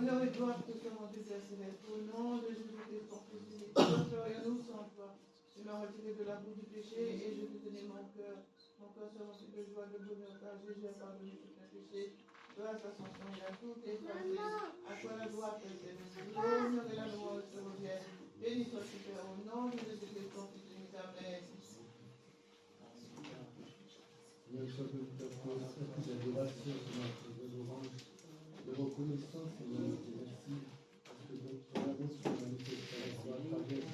Honneur et gloire te soit rendu, Père Céleste. Au nom de Jésus-Christ, ton Fils unique, ferions-nous sans toi. Tu m'as retiré de la boue du péché et je t'ai donné mon cœur. Mon cœur soit rempli de joie, de bonheur, car Jésus a pardonné tous mes péchés. Grâce à son sang, il a tout effacé. À toi la gloire, Père Céleste. L'honneur et la louange te reviennent. Béni sois-tu, Père, au nom de Jésus-Christ, ton Fils unique. Amen. Seigneur, sois de ta force, d'adoration, de louange, de reconnaissance, Seigneur, je te remercie, parce que ton amour sur la manifestation à travers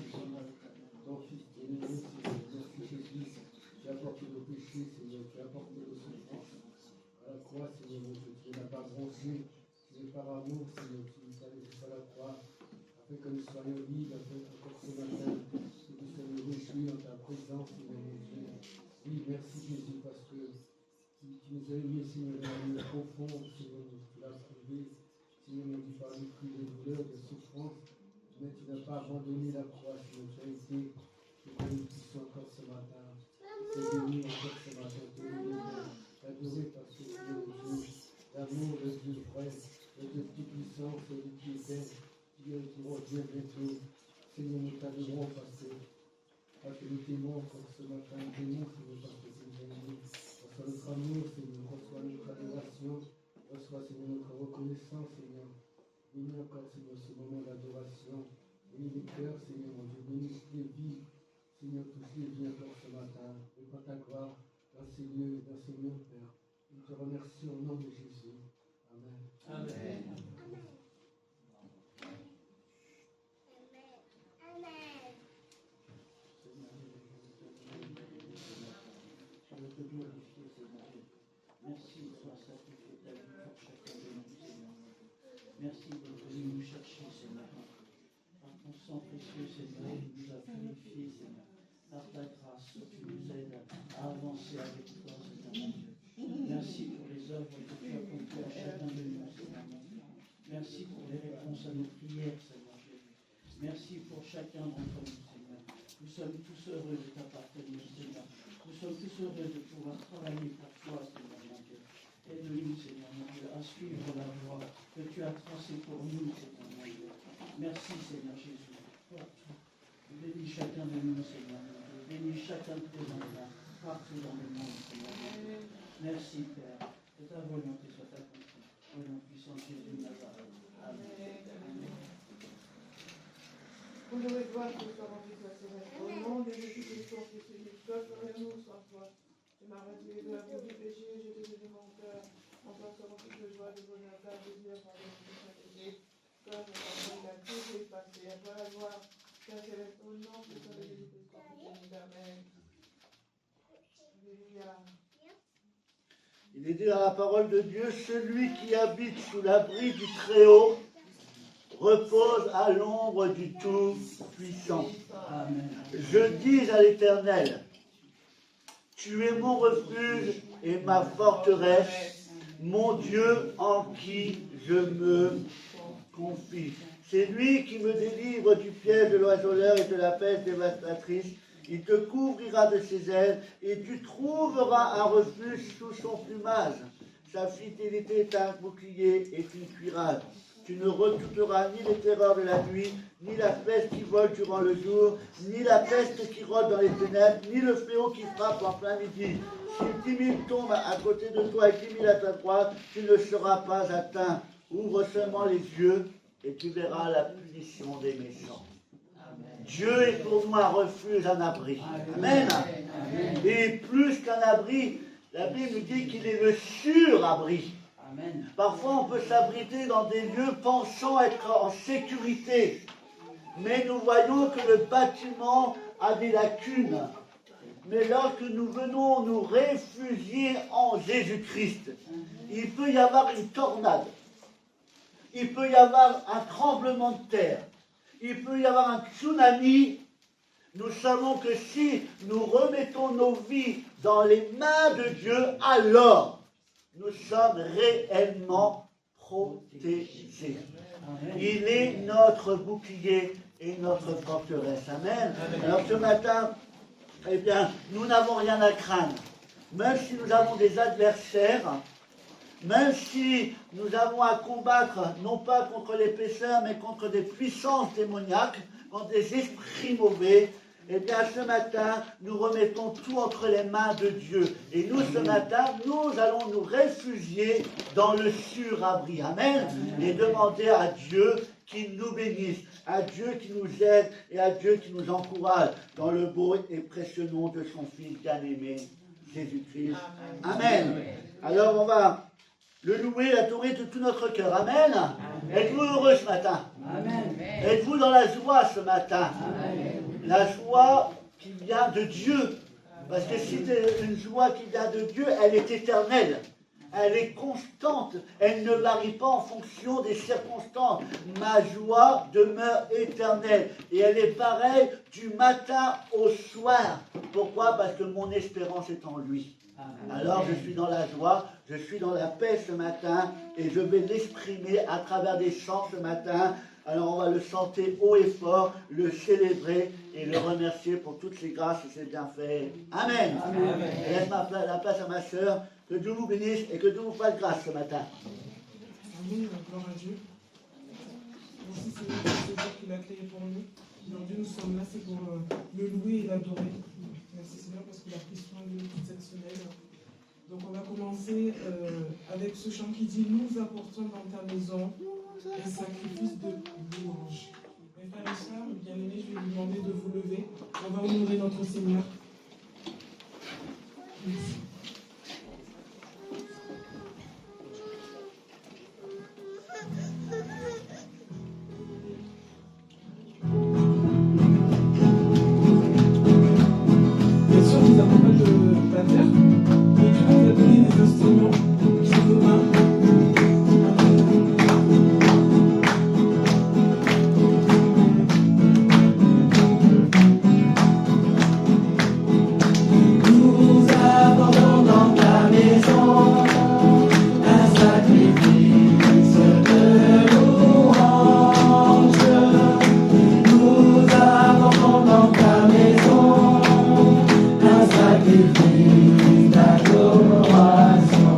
ton Fils bien-aimé, Seigneur, merci Jésus, tu as porté nos péchés, Seigneur, tu as porté nos souffrances à la croix, Seigneur, mon Dieu, tu n'as pas bronzé, mais par amour, Seigneur, tu nous as laissé à la croix, afin que nous soyons libres, afin encore ce matin, que nous soyons réjouis en ta présence, Seigneur, mon Dieu. Oui, merci Jésus, parce que tu nous as aimés, Seigneur, dans l'amour profond, Seigneur, tu l'as prouvé, Seigneur, mon Dieu, par les cris de douleur, de souffrance, mais tu n'as pas abandonné la croix, Seigneur, tu as été, que nous puissions encore ce matin, te bénir encore ce matin, te bénir, t'adorer, parce que tu es le Dieu d'amour, le Dieu vrai, le Dieu de toute puissance, le Dieu qui est belle, qui revient bientôt. Seigneur, nous t'adorons parce que nous t'aimons encore ce matin, nous t'aimons, Seigneur, parce que tu nous as aimés. Reçois notre amour, Seigneur, reçois notre adoration, reçois, Seigneur, notre reconnaissance, Seigneur. Bénis encore, Seigneur, ce moment d'adoration. Bénis les cœurs, Seigneur, mon Dieu, bénis les vies, Seigneur, tous les vies encore ce matin. Répands ta gloire dans ces lieux, Père. Nous te remercions au nom de Jésus. Amen. Amen. Merci pour ça que tu as vu pour chacun de nous, Seigneur. Merci d'être venu nous chercher, Seigneur. Par ton sang précieux, Seigneur, tu nous as purifiés, Seigneur. Par ta grâce, tu nous aides à avancer avec toi, Seigneur mon Dieu. Merci pour les œuvres que tu as accomplies à chacun de nous, Seigneur mon Dieu. Merci pour les réponses à nos prières, Seigneur Jésus. Merci pour chacun d'entre nous, Seigneur. Nous sommes tous heureux de t'appartenir, Seigneur. Nous sommes tous heureux de pouvoir travailler pour toi, Seigneur mon Dieu. Aide-nous, Seigneur mon Dieu, à suivre la voie que tu as tracée pour nous, Seigneur mon Dieu. Merci, Seigneur Jésus, pour tout. Bénis chacun de nous, Seigneur mon Dieu. Bénis chacun de tes enfants, partout dans le monde, Seigneur mon Dieu. Merci, Père. Que ta volonté soit accomplie. Au nom puissant de Jésus de Nazareth. Amen. Honneur et gloire te soit rendu, Père Céleste. Au nom de Jésus-Christ, ton Fils unique, que ferions-nous sans toi? Tu m'as retiré de la boue du péché, je t'ai donné mon cœur. Mon cœur soit rempli de joie, de bonheur, car Jésus a pardonné tous mes péchés. Grâce à son sang, il a tout effacé. À toi la gloire, Père Céleste, au nom de Jésus-Christ, ton Fils unique. Amen. Alléluia. Il est dit dans la parole de Dieu, celui qui habite sous l'abri du Très-Haut repose à l'ombre du Tout-Puissant. Amen. Je dis à l'Éternel, tu es mon refuge et ma forteresse, mon Dieu en qui je me confie. C'est lui qui me délivre du piège de l'oiseleur et de la peste dévastatrice. Il te couvrira de ses ailes et tu trouveras un refuge sous son plumage. Sa fidélité est un bouclier et une cuirasse. Tu ne redouteras ni les terreurs de la nuit, ni la peste qui vole durant le jour, ni la peste qui rôde dans les ténèbres, ni le fléau qui frappe en plein midi. Si 10 000 tombent à côté de toi et 10 000 à ta droite, tu ne seras pas atteint. Ouvre seulement les yeux et tu verras la punition des méchants. Dieu est pour nous un refuge, un abri. Amen. Et plus qu'un abri, la Bible nous dit qu'il est le sur-abri. Amen. Parfois, on peut s'abriter dans des lieux pensant être en sécurité. Mais nous voyons que le bâtiment a des lacunes. Mais lorsque nous venons nous réfugier en Jésus-Christ, il peut y avoir une tornade. Il peut y avoir un tremblement de terre. Il peut y avoir un tsunami. Nous savons que si nous remettons nos vies dans les mains de Dieu, alors nous sommes réellement protégés. Amen. Il est notre bouclier et notre forteresse. Amen. Alors ce matin, eh bien, nous n'avons rien à craindre. Même si nous avons des adversaires, même si nous avons à combattre, non pas contre les pécheurs, mais contre des puissances démoniaques, contre des esprits mauvais, eh bien, ce matin, nous remettons tout entre les mains de Dieu. Et nous, ce matin, nous allons nous réfugier dans le surabri. Amen. Et demander à Dieu qu'il nous bénisse, à Dieu qui nous aide et à Dieu qui nous encourage dans le beau et précieux nom de son Fils bien-aimé, Jésus-Christ. Amen. Alors, on va le louer, l'adorer de tout notre cœur. Amen. Êtes-vous heureux ce matin? Amen. Êtes-vous dans la joie ce matin? Amen. La joie qui vient de Dieu. Parce que si c'est une joie qui vient de Dieu, elle est éternelle. Elle est constante. Elle ne varie pas en fonction des circonstances. Ma joie demeure éternelle. Et elle est pareille du matin au soir. Pourquoi? Parce que mon espérance est en lui. Alors je suis dans la joie, je suis dans la paix ce matin et je vais l'exprimer à travers des chants ce matin. Alors on va le chanter haut et fort, le célébrer et le remercier pour toutes ses grâces et ses bienfaits. Amen. Amen. Et laisse la place à ma sœur. Que Dieu vous bénisse et que Dieu vous fasse grâce ce matin. Amen. Gloire à Dieu. Merci Seigneur pour ce jour qu'il a créé pour nous. Aujourd'hui nous sommes là, c'est pour le louer et l'adorer. Merci Seigneur parce qu'il a pris soin de nous toute cette semaine. Donc on va commencer avec ce chant qui dit « Nous apportons dans ta maison un sacrifice de louange ». Mes frères et sœurs, mes bien-aimés, je vais vous demander de vous lever. On va honorer notre Seigneur. Merci. Bien sûr, nous n'avons pas de batteur, mais Dieu nous a donné des instruments sur nos mains. Nous apportons dans ta maison un sacrifice de louange. Nous apportons dans ta maison un sacrifice d'adoration.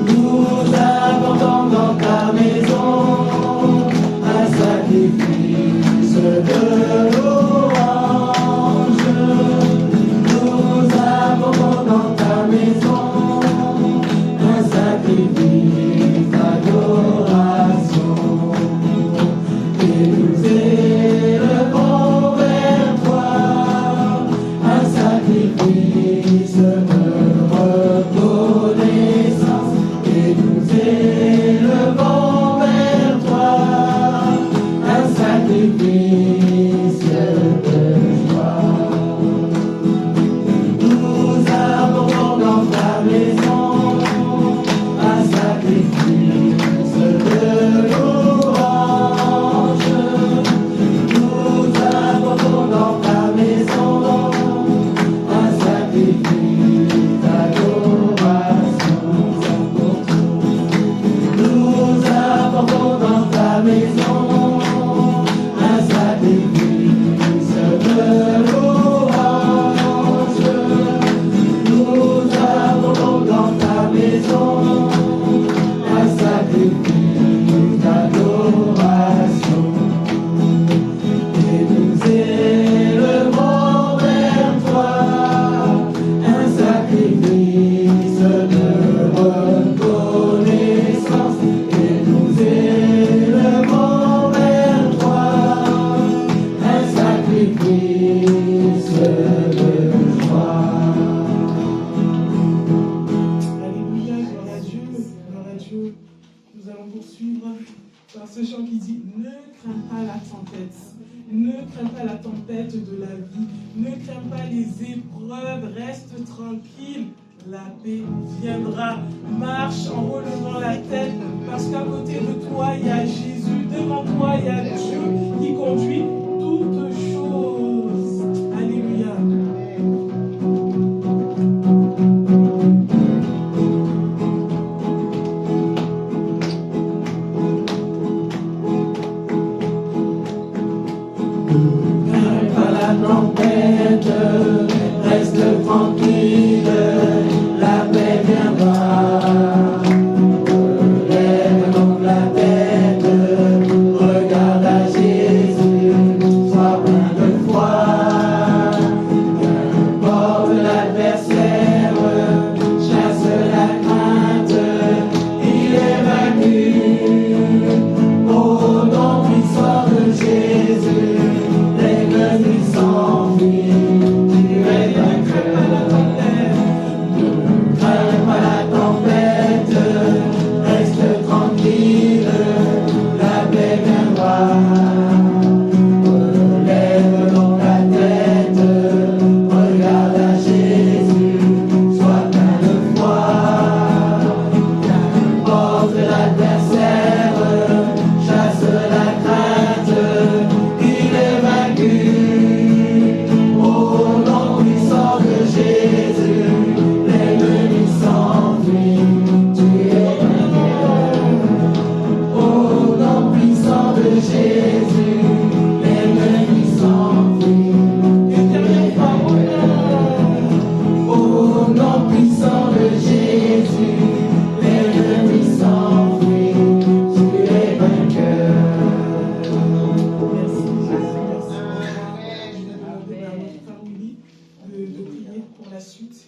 Nous apportons dans ta maison un sacrifice de louange. Nous apportons dans ta maison un sacrifice d'adoration. Et nous élevons vers toi un sacrifice de reconnaissance. Et nous élevons vers toi un sacrifice de joie. Nous apportons dans ta maison un sacrifice de louange. Nous apportons dans ta maison un sacrifice d'adoration. Nous apportons dans ta maison un sacrifice de louange. Nous apportons dans ta maison un sacrifice d'adoration. Et nous élevons vers toi un sacrifice de reconnaissance. Et nous élevons vers toi un sacrifice de joie. Alléluia, gloire à Dieu, gloire à Dieu. Nous allons poursuivre par ce chant qui dit « Ne crains pas la tempête, ne crains pas la tempête de la vie, ne crains pas les épreuves, reste tranquille, la paix viendra. Marche en relevant la tête, parce qu'à côté de toi, il y a Jésus, devant toi, il y a Dieu qui conduit toutes choses. » Alléluia. Crains pas la tempête, reste tranquille, la paix viendra. de l'adversaire, chasse la crainte, il est vaincu. Au nom puissant de Jésus, l'ennemi s'enfuit, tu es vainqueur. Au nom puissant de Jésus, l'ennemi s'enfuit. Une dernière fois, au nom puissant de Jésus, l'ennemi s'enfuit, tu es vainqueur. Merci Jésus, merci. Je vais demander à notre frère Willy de prier pour la suite.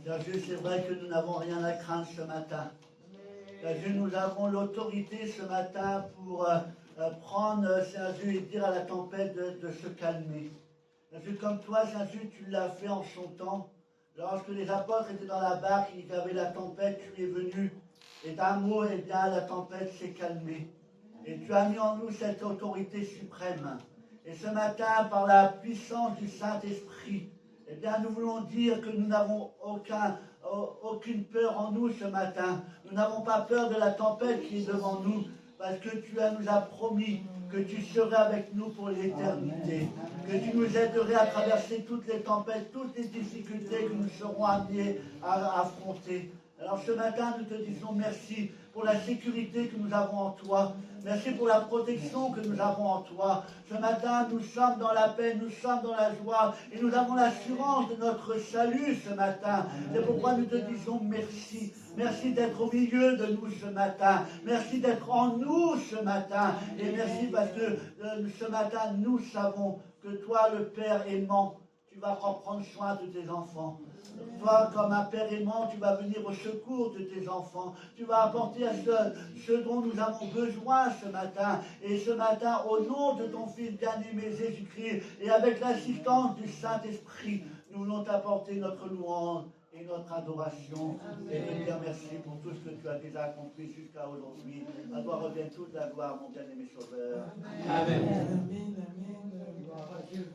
Jésus, c'est vrai que nous n'avons rien à craindre ce matin. Jésus, nous avons l'autorité ce matin pour prendre, Jésus, et dire à la tempête de se calmer. Jésus, comme toi, Jésus, tu l'as fait en son temps. Lorsque les apôtres étaient dans la barque, il y avait la tempête, tu es venu. Et d'un mot, eh bien, la tempête s'est calmée. Et tu as mis en nous cette autorité suprême. Et ce matin, par la puissance du Saint-Esprit, eh bien, nous voulons dire que nous n'avons aucune peur en nous ce matin. Nous n'avons pas peur de la tempête qui est devant nous, parce que tu nous as promis que tu serais avec nous pour l'éternité, que tu nous aiderais à traverser toutes les tempêtes, toutes les difficultés que nous serons amenés à affronter. Alors ce matin, nous te disons merci pour la sécurité que nous avons en toi. Merci pour la protection que nous avons en toi. Ce matin, nous sommes dans la paix, nous sommes dans la joie et nous avons l'assurance de notre salut ce matin. C'est pourquoi nous te disons merci. Merci d'être au milieu de nous ce matin. Merci d'être en nous ce matin. Et merci parce que ce matin, nous savons que toi, le Père aimant, tu vas prendre soin de tes enfants. Toi, comme un père aimant, tu vas venir au secours de tes enfants. Tu vas apporter à ce dont nous avons besoin ce matin. Et ce matin, au nom de ton Fils bien-aimé Jésus-Christ, et avec l'assistance du Saint-Esprit, nous voulons t'apporter notre louange et notre adoration. Et te dire merci pour tout ce que tu as déjà accompli jusqu'à aujourd'hui. À toi revient toute la gloire, mon bien-aimé Sauveur. Amen. Amen. Gloire à Dieu.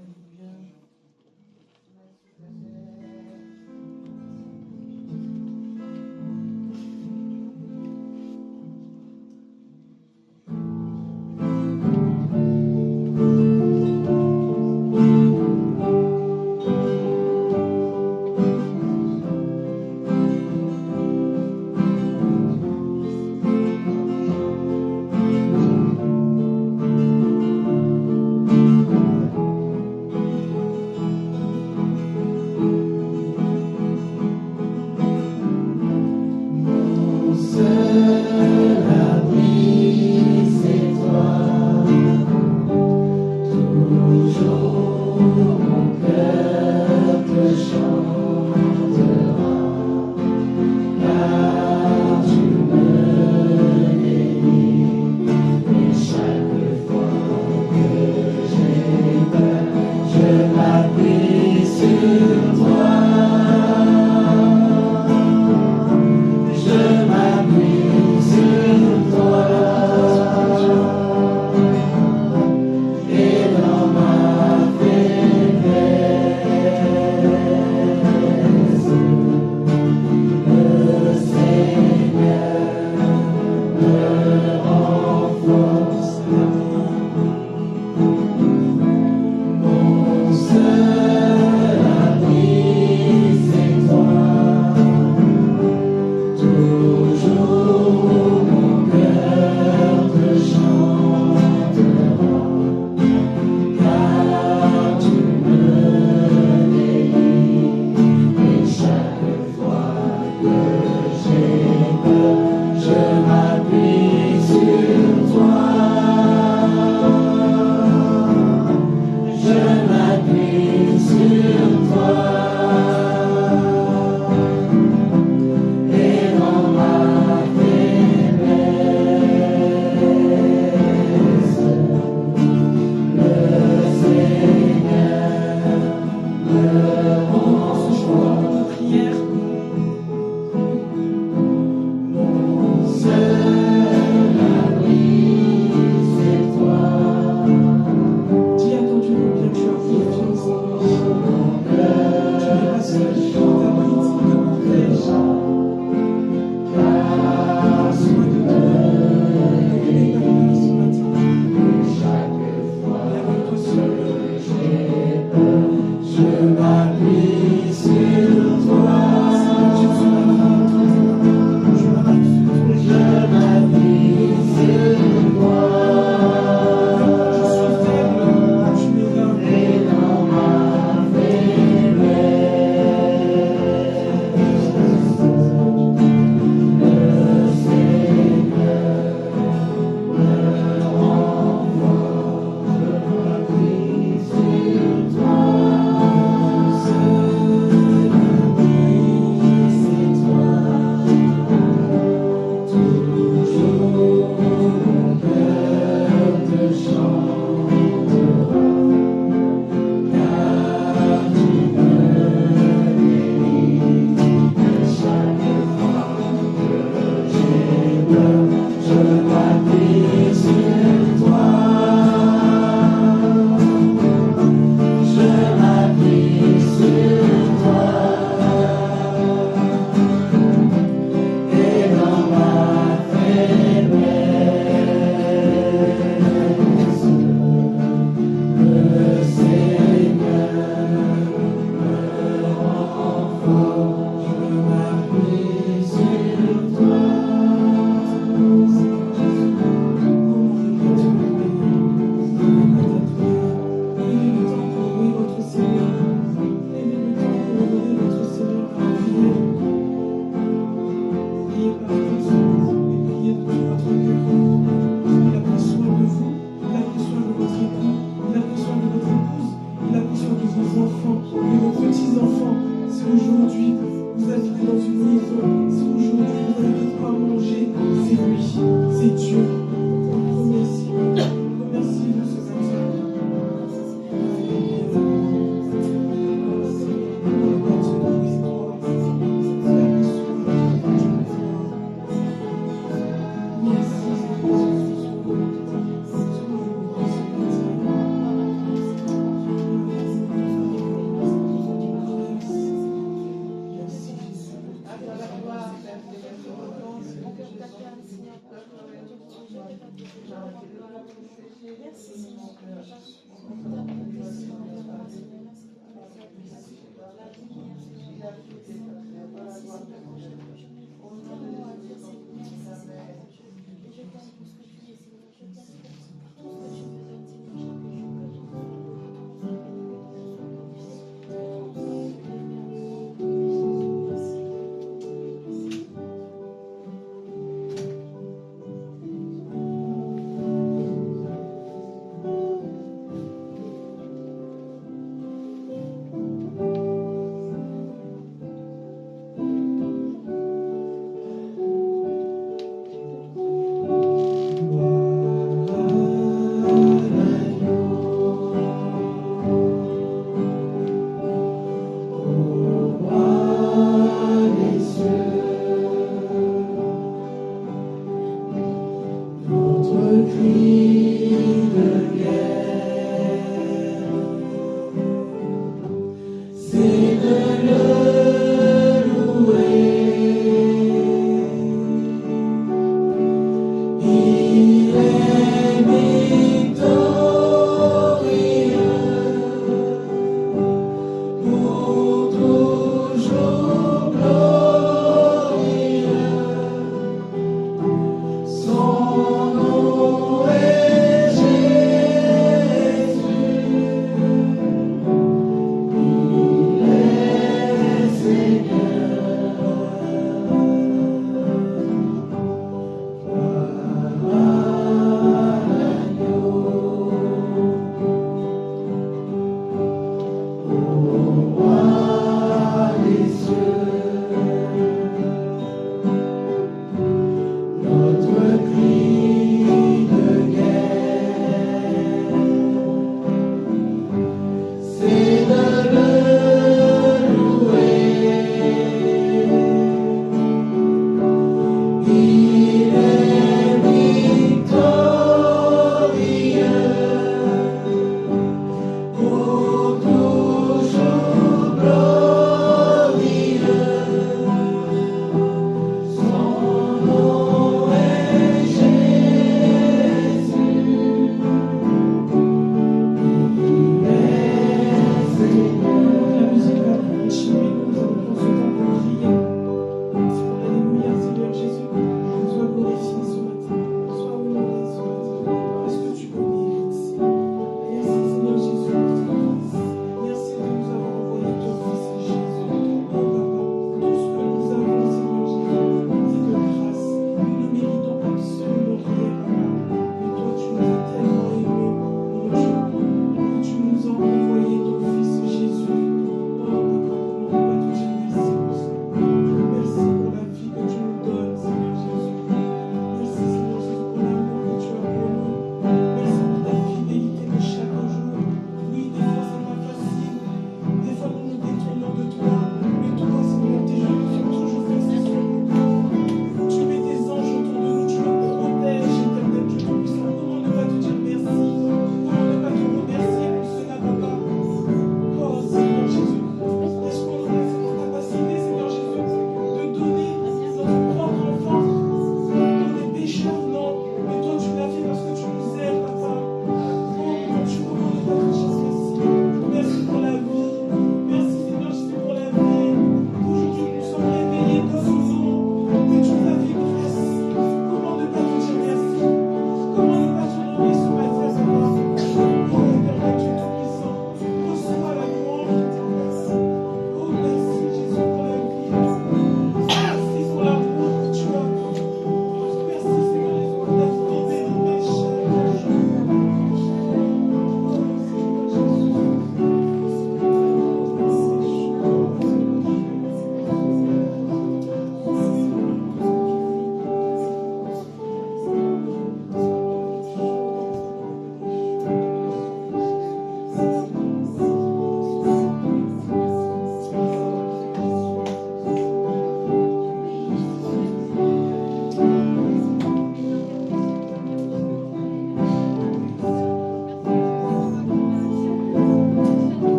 Je m'appuie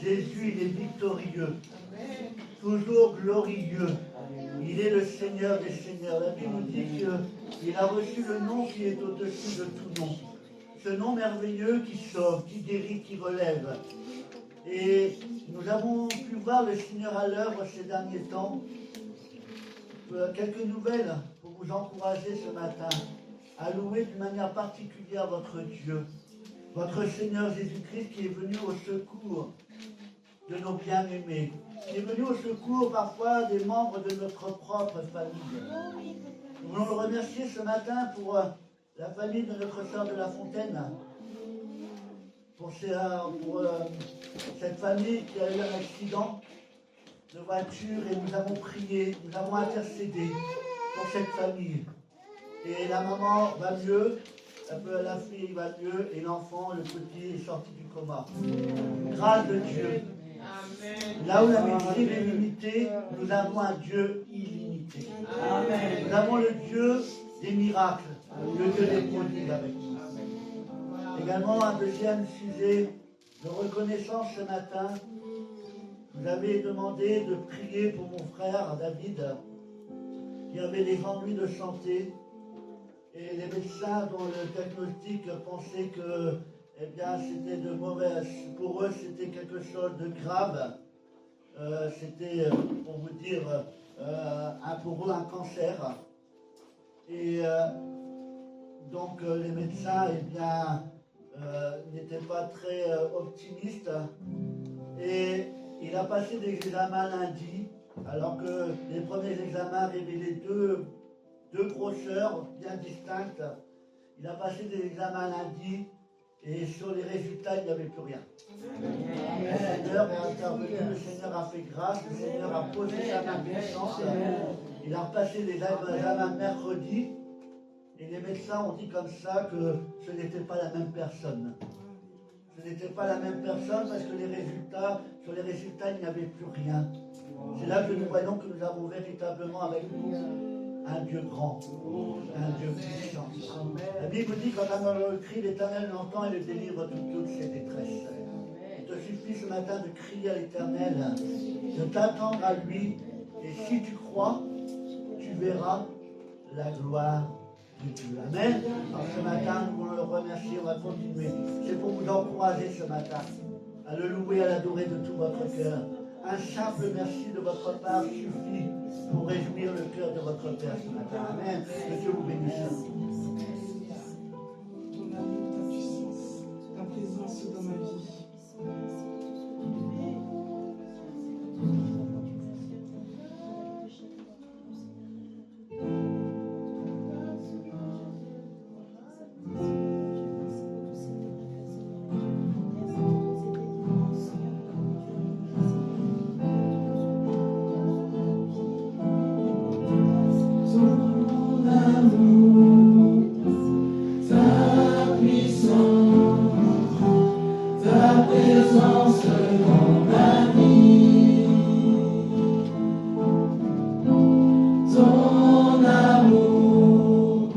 Jésus, il est victorieux, toujours glorieux. Il est le Seigneur des Seigneurs. La Bible nous dit qu'il a reçu le nom qui est au-dessus de tout nom. Ce nom merveilleux qui sauve, qui guérit, qui relève. Et nous avons pu voir le Seigneur à l'œuvre ces derniers temps. Quelques nouvelles pour vous encourager ce matin à louer d'une manière particulière votre Dieu, votre Seigneur Jésus-Christ qui est venu au secours de nos bien-aimés, qui est venu au secours parfois des membres de notre propre famille. Nous voulons le remercier ce matin pour la famille de notre sœur de La Fontaine, pour cette famille qui a eu un accident de voiture et nous avons prié, nous avons intercédé pour cette famille. Et la maman va mieux, la fille va mieux et l'enfant, le petit, est sorti du coma. Grâce de Dieu. Amen. Là où la médecine est limitée, nous avons un Dieu illimité. Amen. Nous avons le Dieu des miracles, le Dieu des prodiges avec nous. Également, un deuxième sujet de reconnaissance ce matin. Vous avez demandé de prier pour mon frère David, qui avait des ennuis de santé. Et les médecins dont le diagnostic pensaient que c'était de mauvais. Pour eux, c'était quelque chose de grave. C'était, pour vous dire, pour eux, un cancer. Et donc, les médecins, n'étaient pas très optimistes. Et il a passé des examens lundi, alors que les premiers examens révélaient deux grosseurs bien distinctes. Il a passé des examens lundi et sur les résultats, il n'y avait plus rien. Le Seigneur est intervenu, le Seigneur a fait grâce, le Seigneur a posé sa main puissante. Il a passé les examens mercredi et les médecins ont dit comme ça que ce n'était pas la même personne. Ce n'était pas la même personne parce que sur les résultats, il n'y avait plus rien. C'est là que nous voyons que nous avons véritablement avec nous un Dieu grand, un Dieu puissant. La Bible dit quand un cri l'Éternel l'entend et le délivre de toutes ses détresses. Il te suffit ce matin de crier à l'Éternel, de t'attendre à lui, et si tu crois, tu verras la gloire de Dieu. Amen. Alors ce matin, nous voulons le remercier, on va continuer. C'est pour vous encourager ce matin à le louer, à l'adorer de tout votre cœur. Un simple merci de votre part suffit pour réjouir le cœur de votre Père ce matin. Amen. Que Dieu vous bénisse. Ton amour,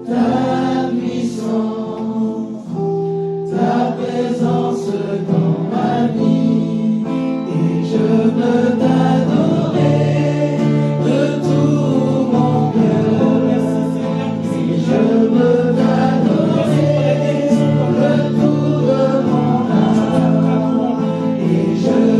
ta puissance, ta présence dans ma vie. Je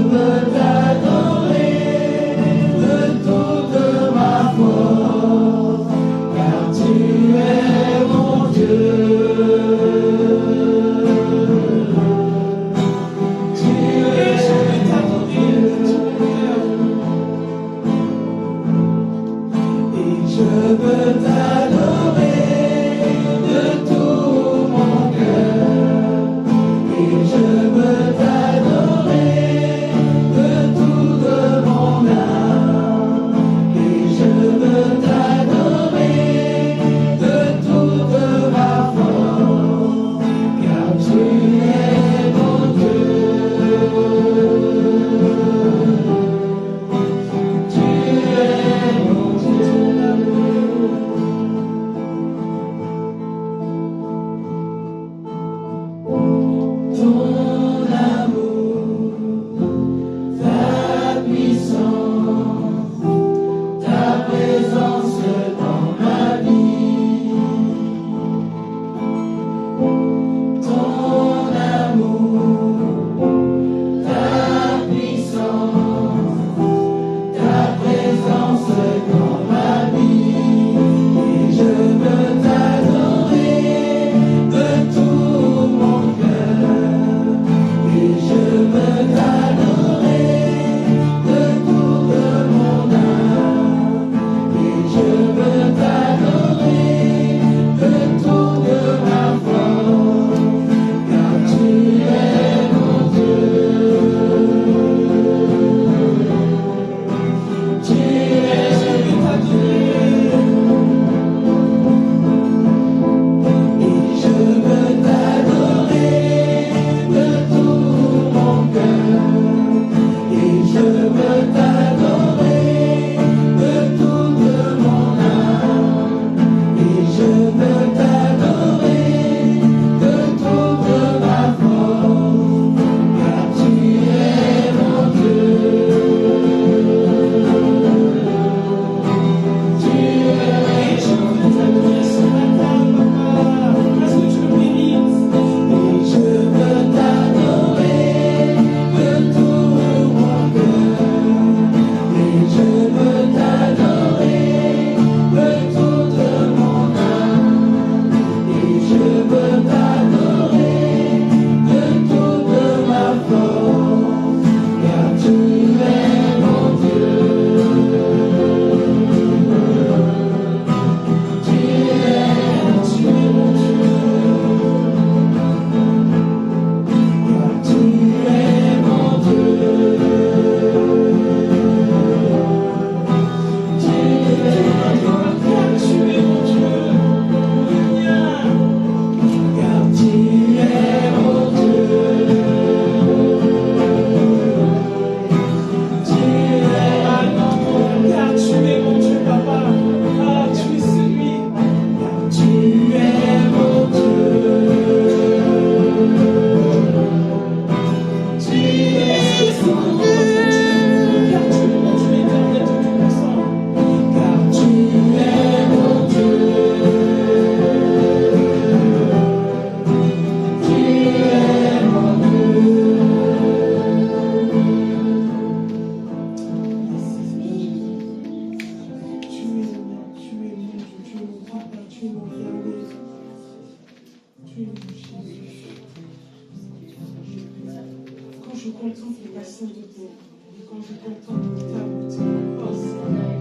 je contemple ta sainteté, et quand je contemple ta beauté, oh Seigneur,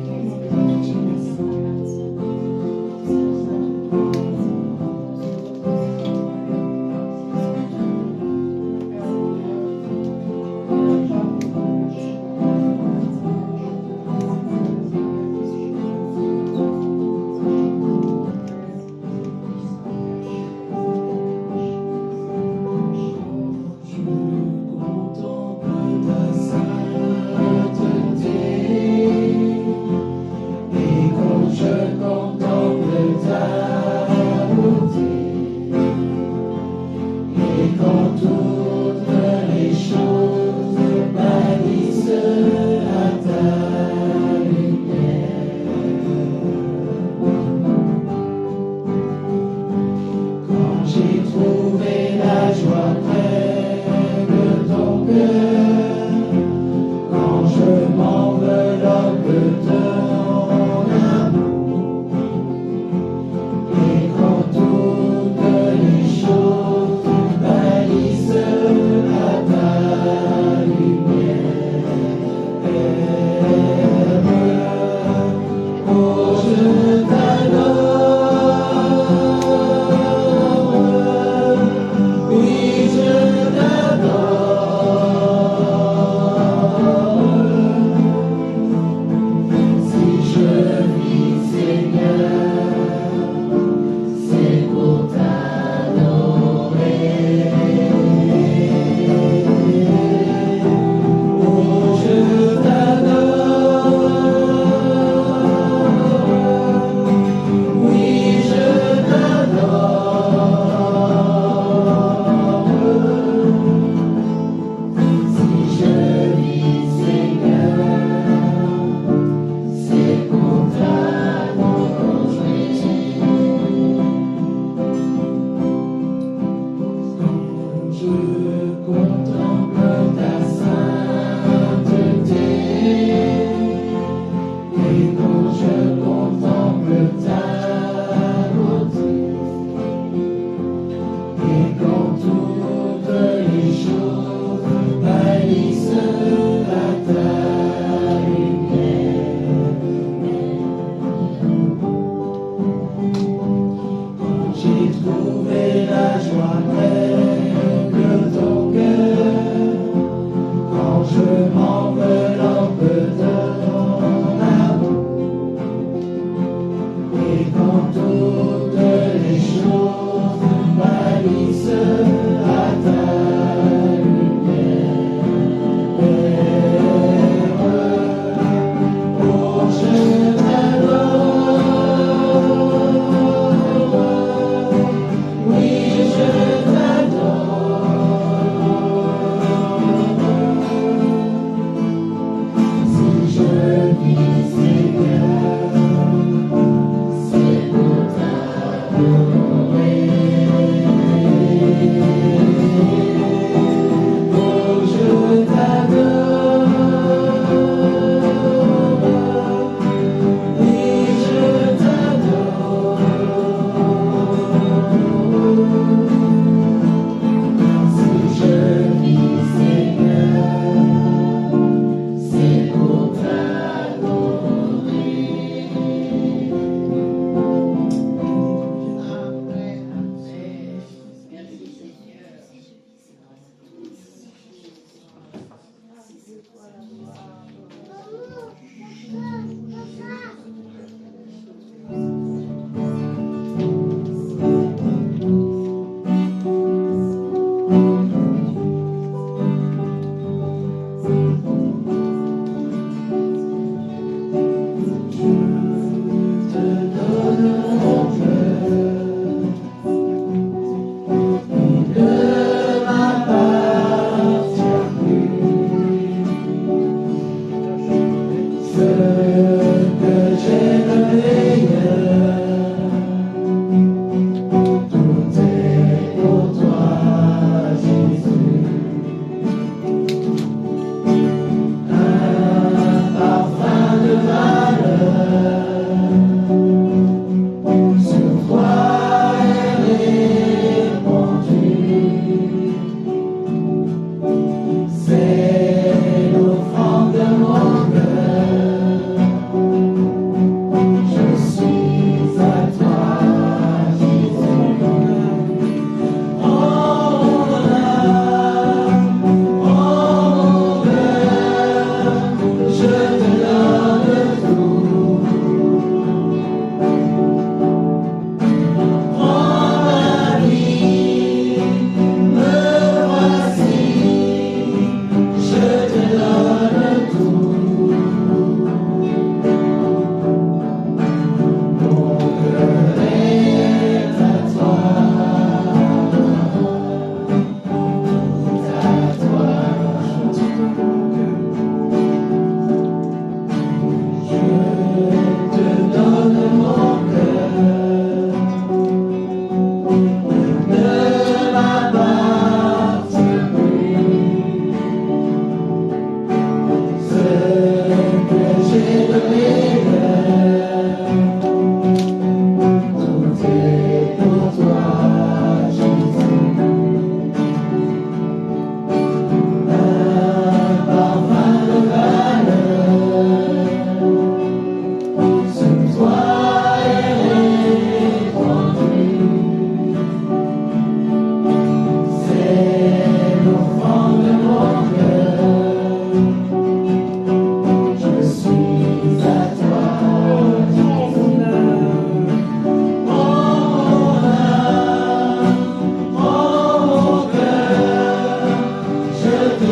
mon Dieu, je te remercie. Et quand je contemple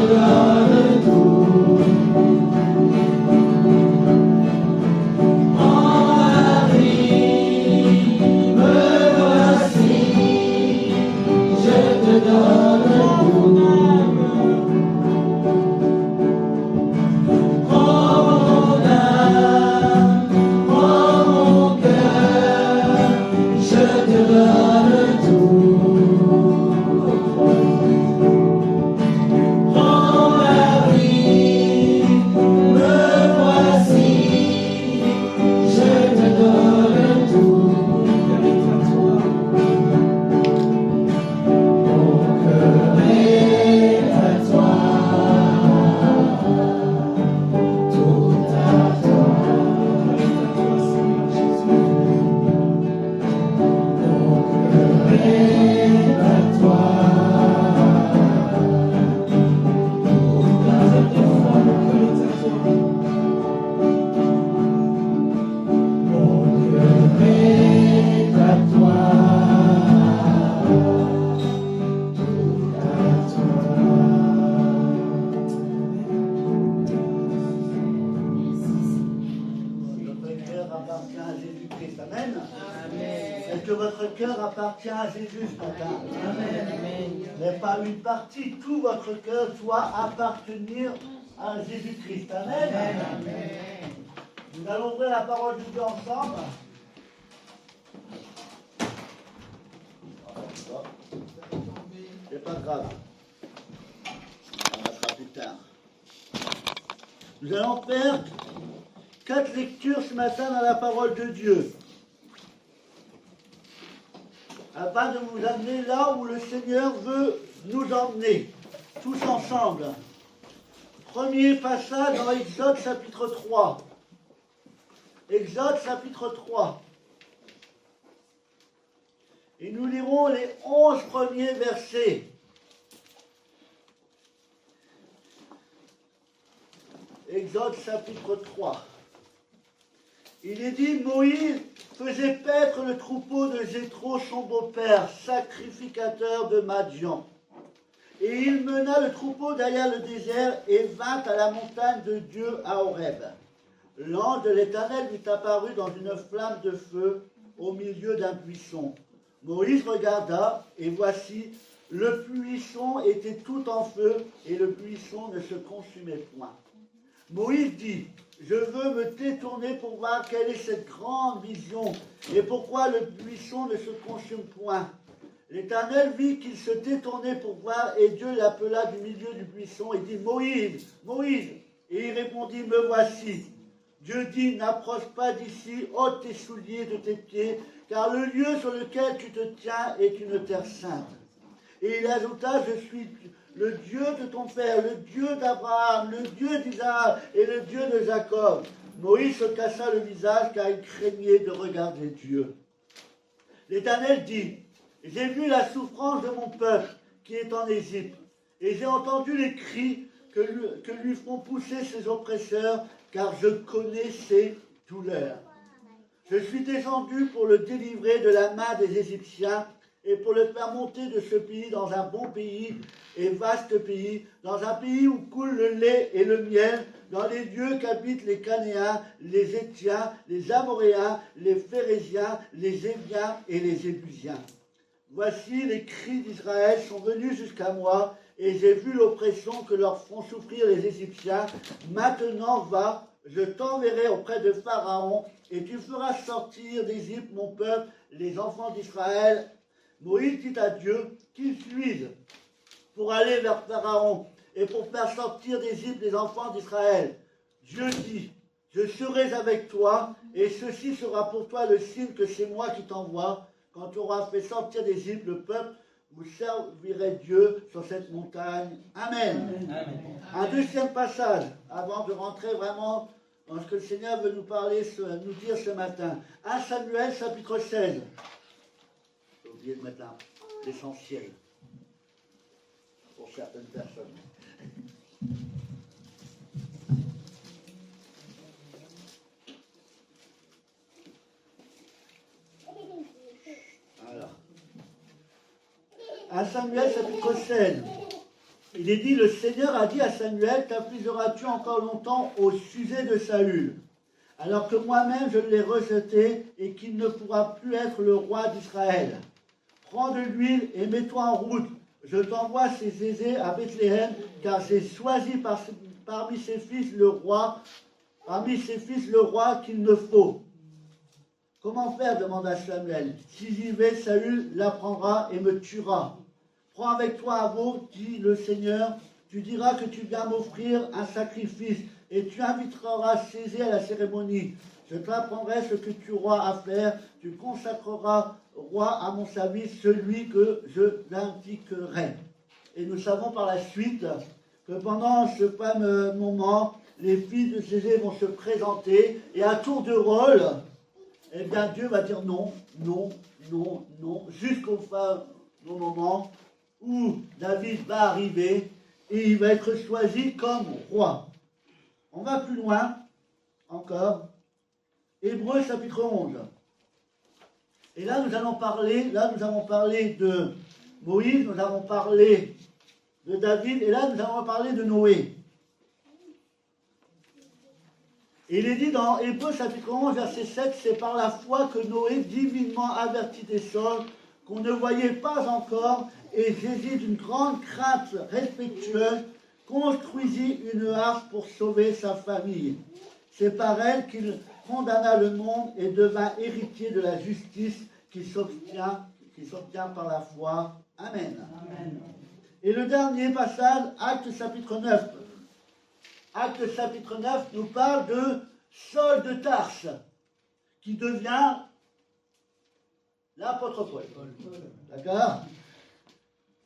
donne tout. En vie, me voici, je te donne tout. Prends mon âme, prends mon cœur, je te donne tout. Prends ma vie, me voici, je te donne tout. Mon cœur est à toi, tout à toi. Mon cœur est à toi, tout à toi. Mon cœur est à toi, tout à Notre cœur appartient à Jésus-Christ. Amen. Est-ce que votre cœur appartient à Jésus ce matin? Mais pas une partie, tout votre cœur doit appartenir à Jésus-Christ. Amen. Nous allons ouvrir la parole de Dieu ensemble. C'est pas grave. On la fera plus tard. Nous allons faire 4 lectures ce matin dans la parole de Dieu, afin de vous amener là où le Seigneur veut nous emmener, tous ensemble. Premier passage dans Exode chapitre 3. Exode chapitre 3. Et nous lirons les 11 premiers versets. Exode chapitre 3. Il est dit, Moïse faisait paître le troupeau de Jéthro, son beau-père, sacrificateur de Madian. Et il mena le troupeau derrière le désert et vint à la montagne de Dieu à Horeb. L'ange de l'Éternel lui apparut dans une flamme de feu au milieu d'un buisson. Moïse regarda, et voici, le buisson était tout en feu, et le buisson ne se consumait point. Moïse dit, je veux me détourner pour voir quelle est cette grande vision, et pourquoi le buisson ne se consume point. L'Éternel vit qu'il se détournait pour voir, et Dieu l'appela du milieu du buisson, et dit, Moïse, Moïse. Et il répondit, me voici. Dieu dit, n'approche pas d'ici, ôte tes souliers de tes pieds, car le lieu sur lequel tu te tiens est une terre sainte. Et il ajouta, je suis le Dieu de ton père, le Dieu d'Abraham, le Dieu d'Isaac et le Dieu de Jacob. Moïse se cacha le visage car il craignait de regarder Dieu. L'Éternel dit, j'ai vu la souffrance de mon peuple qui est en Égypte, et j'ai entendu les cris que lui font pousser ses oppresseurs, car je connais ses douleurs. Je suis descendu pour le délivrer de la main des Égyptiens et pour le faire monter de ce pays dans un bon pays et vaste pays, dans un pays où coule le lait et le miel, dans les lieux qu'habitent les Canéens, les Étiens, les Amoréens, les Phérésiens, les Éviens et les Jébusiens. Voici les cris d'Israël sont venus jusqu'à moi, et j'ai vu l'oppression que leur font souffrir les Égyptiens. Maintenant va, je t'enverrai auprès de Pharaon, et tu feras sortir d'Égypte mon peuple, les enfants d'Israël. Moïse dit à Dieu, qui suis-je pour aller vers Pharaon et pour faire sortir d'Égypte les enfants d'Israël? Dieu dit, je serai avec toi, et ceci sera pour toi le signe que c'est moi qui t'envoie. Quand tu auras fait sortir d'Égypte le peuple, vous servirez Dieu sur cette montagne. Amen. Amen. Un deuxième passage, avant de rentrer vraiment dans ce que le Seigneur veut nous parler, nous dire ce matin. 1 Samuel, chapitre 16. J'ai oublié de mettre l'essentiel pour certaines personnes. Alors, 1 Samuel chapitre 16, il Il est dit, le Seigneur a dit à Samuel, t'affligeras-tu encore longtemps au sujet de Saül, alors que moi-même je l'ai rejeté et qu'il ne pourra plus être le roi d'Israël. Prends de l'huile et mets-toi en route. Je t'envoie ses aisés à Bethléem, car j'ai choisi parmi ses fils le roi qu'il me faut. Comment faire demanda Samuel. Si j'y vais, Saül l'apprendra et me tuera. Prends avec toi un veau, dit le Seigneur, tu diras que tu viens m'offrir un sacrifice, et tu inviteras César à la cérémonie. Je t'apprendrai ce que tu auras à faire, tu consacreras roi à mon service, celui que je l'indiquerai. Et nous savons par la suite que pendant ce fameux moment, les fils de César vont se présenter, et à tour de rôle, eh bien Dieu va dire non, non, non, non, jusqu'au moment où David va arriver et il va être choisi comme roi. On va plus loin encore. Hébreux chapitre 11. Et là nous avons parlé de Moïse, nous avons parlé de David, et là nous avons parlé de Noé. Et il est dit dans Hébreux chapitre 11, verset 7, c'est par la foi que Noé, divinement averti des choses qu'on ne voyait pas encore, et saisi d'une grande crainte respectueuse, construisit une arche pour sauver sa famille. C'est par elle qu'il condamna le monde et devint héritier de la justice qui s'obtient par la foi. Amen. Amen. Et le dernier passage, Actes chapitre 9. Actes chapitre 9 nous parle de Saul de Tarse, qui devient l'apôtre Paul. D'accord?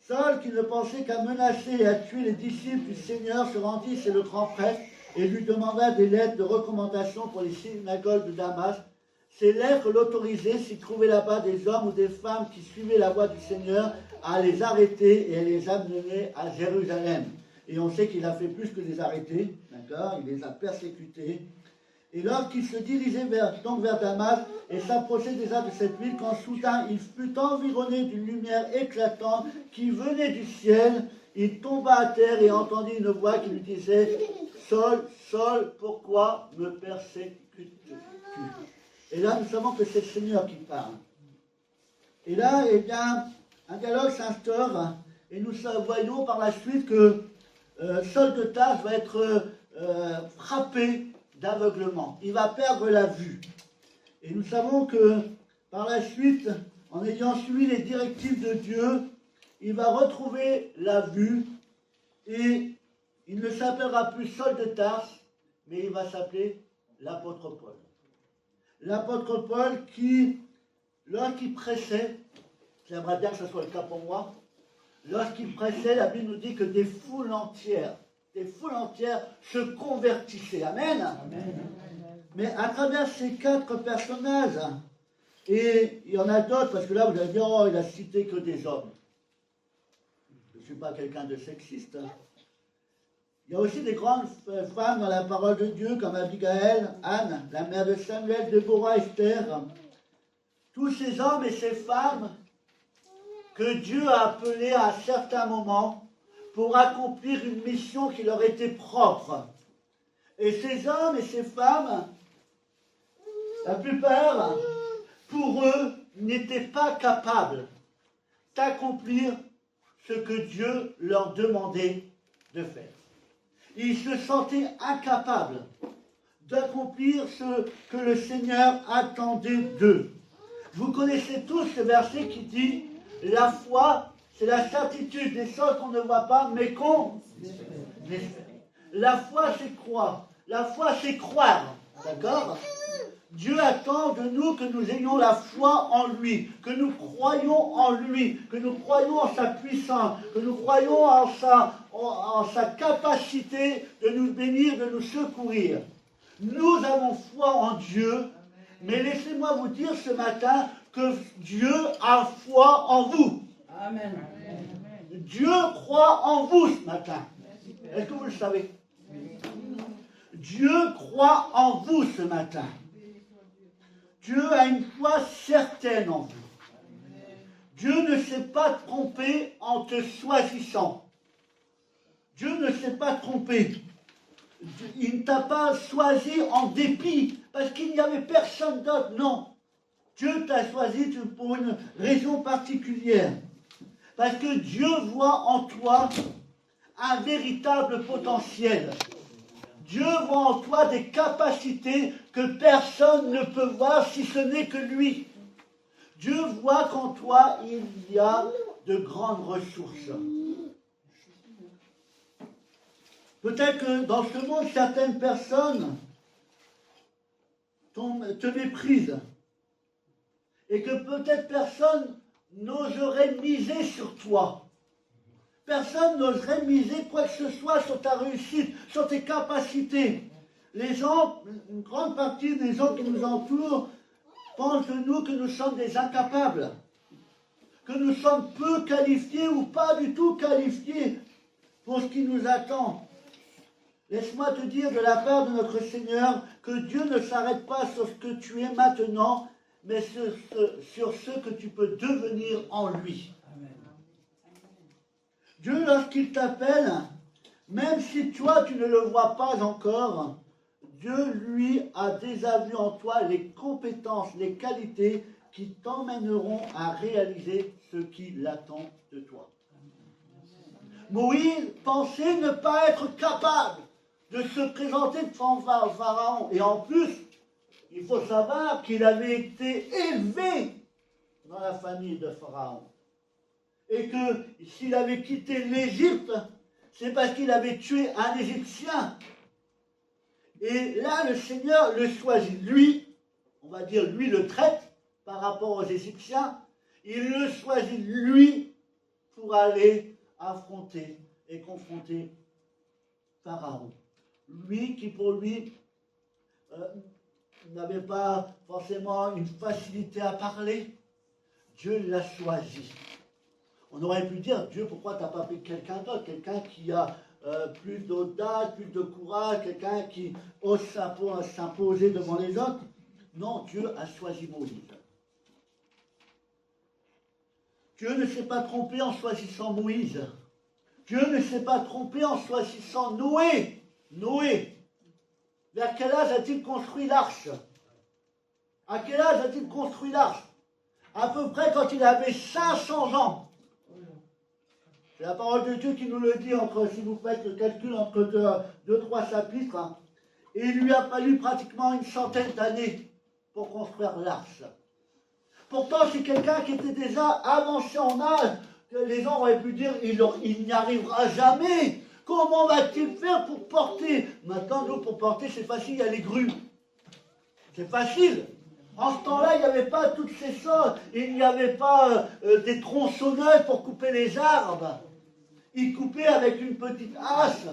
Saul, qui ne pensait qu'à menacer et à tuer les disciples du Seigneur, se rendit chez le grand prêtre et lui demanda des lettres de recommandation pour les synagogues de Damas. Ces lettres l'autorisaient, s'il trouvait là-bas des hommes ou des femmes qui suivaient la voie du Seigneur, à les arrêter et à les amener à Jérusalem. Et on sait qu'il a fait plus que les arrêter, d'accord? Il les a persécutés. Et lorsqu'il se dirigeait vers Damas et s'approchait déjà de cette ville, quand soudain il fut environné d'une lumière éclatante qui venait du ciel, il tomba à terre et entendit une voix qui lui disait « Saul, Saul, pourquoi me persécutes-tu » Et là, nous savons que c'est le Seigneur qui parle. Et là, eh bien, un dialogue s'instaure et nous voyons par la suite que Saul de Tarse va être frappé d'aveuglement. Il va perdre la vue. Et nous savons que par la suite, en ayant suivi les directives de Dieu, il va retrouver la vue et il ne s'appellera plus Saul de Tarse, mais il va s'appeler l'apôtre Paul. L'apôtre Paul qui, lorsqu'il prêchait, j'aimerais bien que ce soit le cas pour moi, lorsqu'il prêchait, la Bible nous dit que des foules entières se convertissaient. Amen. Amen. Mais à travers ces 4 personnages, et il y en a d'autres, parce que là vous allez dire, oh, il a cité que des hommes. Je ne suis pas quelqu'un de sexiste. Il y a aussi des grandes femmes dans la parole de Dieu, comme Abigail, Anne, la mère de Samuel, Déborah, Esther. Tous ces hommes et ces femmes que Dieu a appelés à un certain moment pour accomplir une mission qui leur était propre. Et ces hommes et ces femmes, la plupart, pour eux, n'étaient pas capables d'accomplir ce que Dieu leur demandait de faire. Ils se sentaient incapables d'accomplir ce que le Seigneur attendait d'eux. Vous connaissez tous ce verset qui dit « La foi, c'est la certitude des choses qu'on ne voit pas, mais qu'on espère. » La foi, c'est croire. La foi, c'est croire. D'accord ? Dieu attend de nous que nous ayons la foi en lui, que nous croyons en lui, que nous croyons en sa puissance, que nous croyons en sa capacité de nous bénir, de nous secourir. Nous avons foi en Dieu, mais laissez-moi vous dire ce matin que Dieu a foi en vous. Amen. Dieu croit en vous ce matin. Est-ce que vous le savez? Dieu croit en vous ce matin. Dieu a une foi certaine en vous. Dieu ne s'est pas trompé en te choisissant. Dieu ne s'est pas trompé. Il ne t'a pas choisi en dépit, parce qu'il n'y avait personne d'autre. Non. Dieu t'a choisi pour une raison particulière. Parce que Dieu voit en toi un véritable potentiel. Dieu voit en toi des capacités que personne ne peut voir si ce n'est que lui. Dieu voit qu'en toi, il y a de grandes ressources. Peut-être que dans ce monde, certaines personnes te méprisent. Et que peut-être personne n'oserait miser sur toi. Personne n'oserait miser quoi que ce soit sur ta réussite, sur tes capacités. Les gens, une grande partie des gens qui nous entourent, pensent de nous que nous sommes des incapables, que nous sommes peu qualifiés ou pas du tout qualifiés pour ce qui nous attend. Laisse-moi te dire de la part de notre Seigneur que Dieu ne s'arrête pas sur ce que tu es maintenant, mais sur ce que tu peux devenir en lui. Dieu, lorsqu'il t'appelle, même si toi tu ne le vois pas encore, Dieu, lui, a déjà vu en toi les compétences, les qualités qui t'emmèneront à réaliser ce qu'il attend de toi. Moïse pensait ne pas être capable de se présenter devant Pharaon. Et en plus, il faut savoir qu'il avait été élevé dans la famille de Pharaon. Et que s'il avait quitté l'Égypte, c'est parce qu'il avait tué un Égyptien. Et là, le Seigneur le choisit. Lui, on va dire, lui le traite par rapport aux Égyptiens. Il le choisit, lui, pour aller affronter et confronter Pharaon. Lui qui, pour lui, n'avait pas forcément une facilité à parler. Dieu l'a choisi. On aurait pu dire, Dieu, pourquoi tu n'as pas pris quelqu'un d'autre, quelqu'un qui a plus d'audace, plus de courage, quelqu'un qui ose s'imposer devant les autres. Non, Dieu a choisi Moïse. Dieu ne s'est pas trompé en choisissant Moïse. Dieu ne s'est pas trompé en choisissant Noé. Noé. Vers quel âge a-t-il construit l'arche? À quel âge a-t-il construit l'arche? À peu près quand il avait 500 ans. C'est la parole de Dieu qui nous le dit, si vous faites le calcul, entre deux, trois chapitres. Hein. Et il lui a fallu pratiquement une centaine d'années pour construire l'arche. Pourtant, c'est quelqu'un qui était déjà avancé en âge, que les gens auraient pu dire, il n'y arrivera jamais. Comment va-t-il faire pour porter? Maintenant, nous, pour porter, c'est facile, il y a les grues. C'est facile. En ce temps-là, il n'y avait pas toutes ces choses. Il n'y avait pas des tronçonneuses pour couper les arbres. Il coupait avec une petite hache.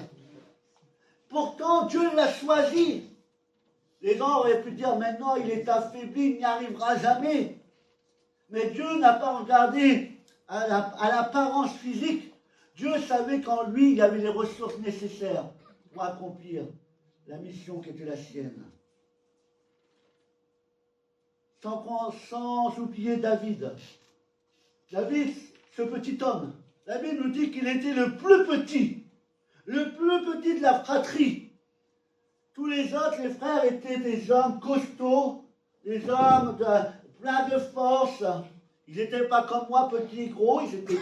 Pourtant, Dieu l'a choisi. Les gens auraient pu dire, maintenant, il est affaibli, il n'y arrivera jamais. Mais Dieu n'a pas regardé à l'apparence physique. Dieu savait qu'en lui, il y avait les ressources nécessaires pour accomplir la mission qui était la sienne. Sans oublier David. David, ce petit homme, la Bible nous dit qu'il était le plus petit de la fratrie. Tous les autres, les frères, étaient des hommes costauds, des hommes pleins de force. Ils n'étaient pas comme moi, petits et gros, ils étaient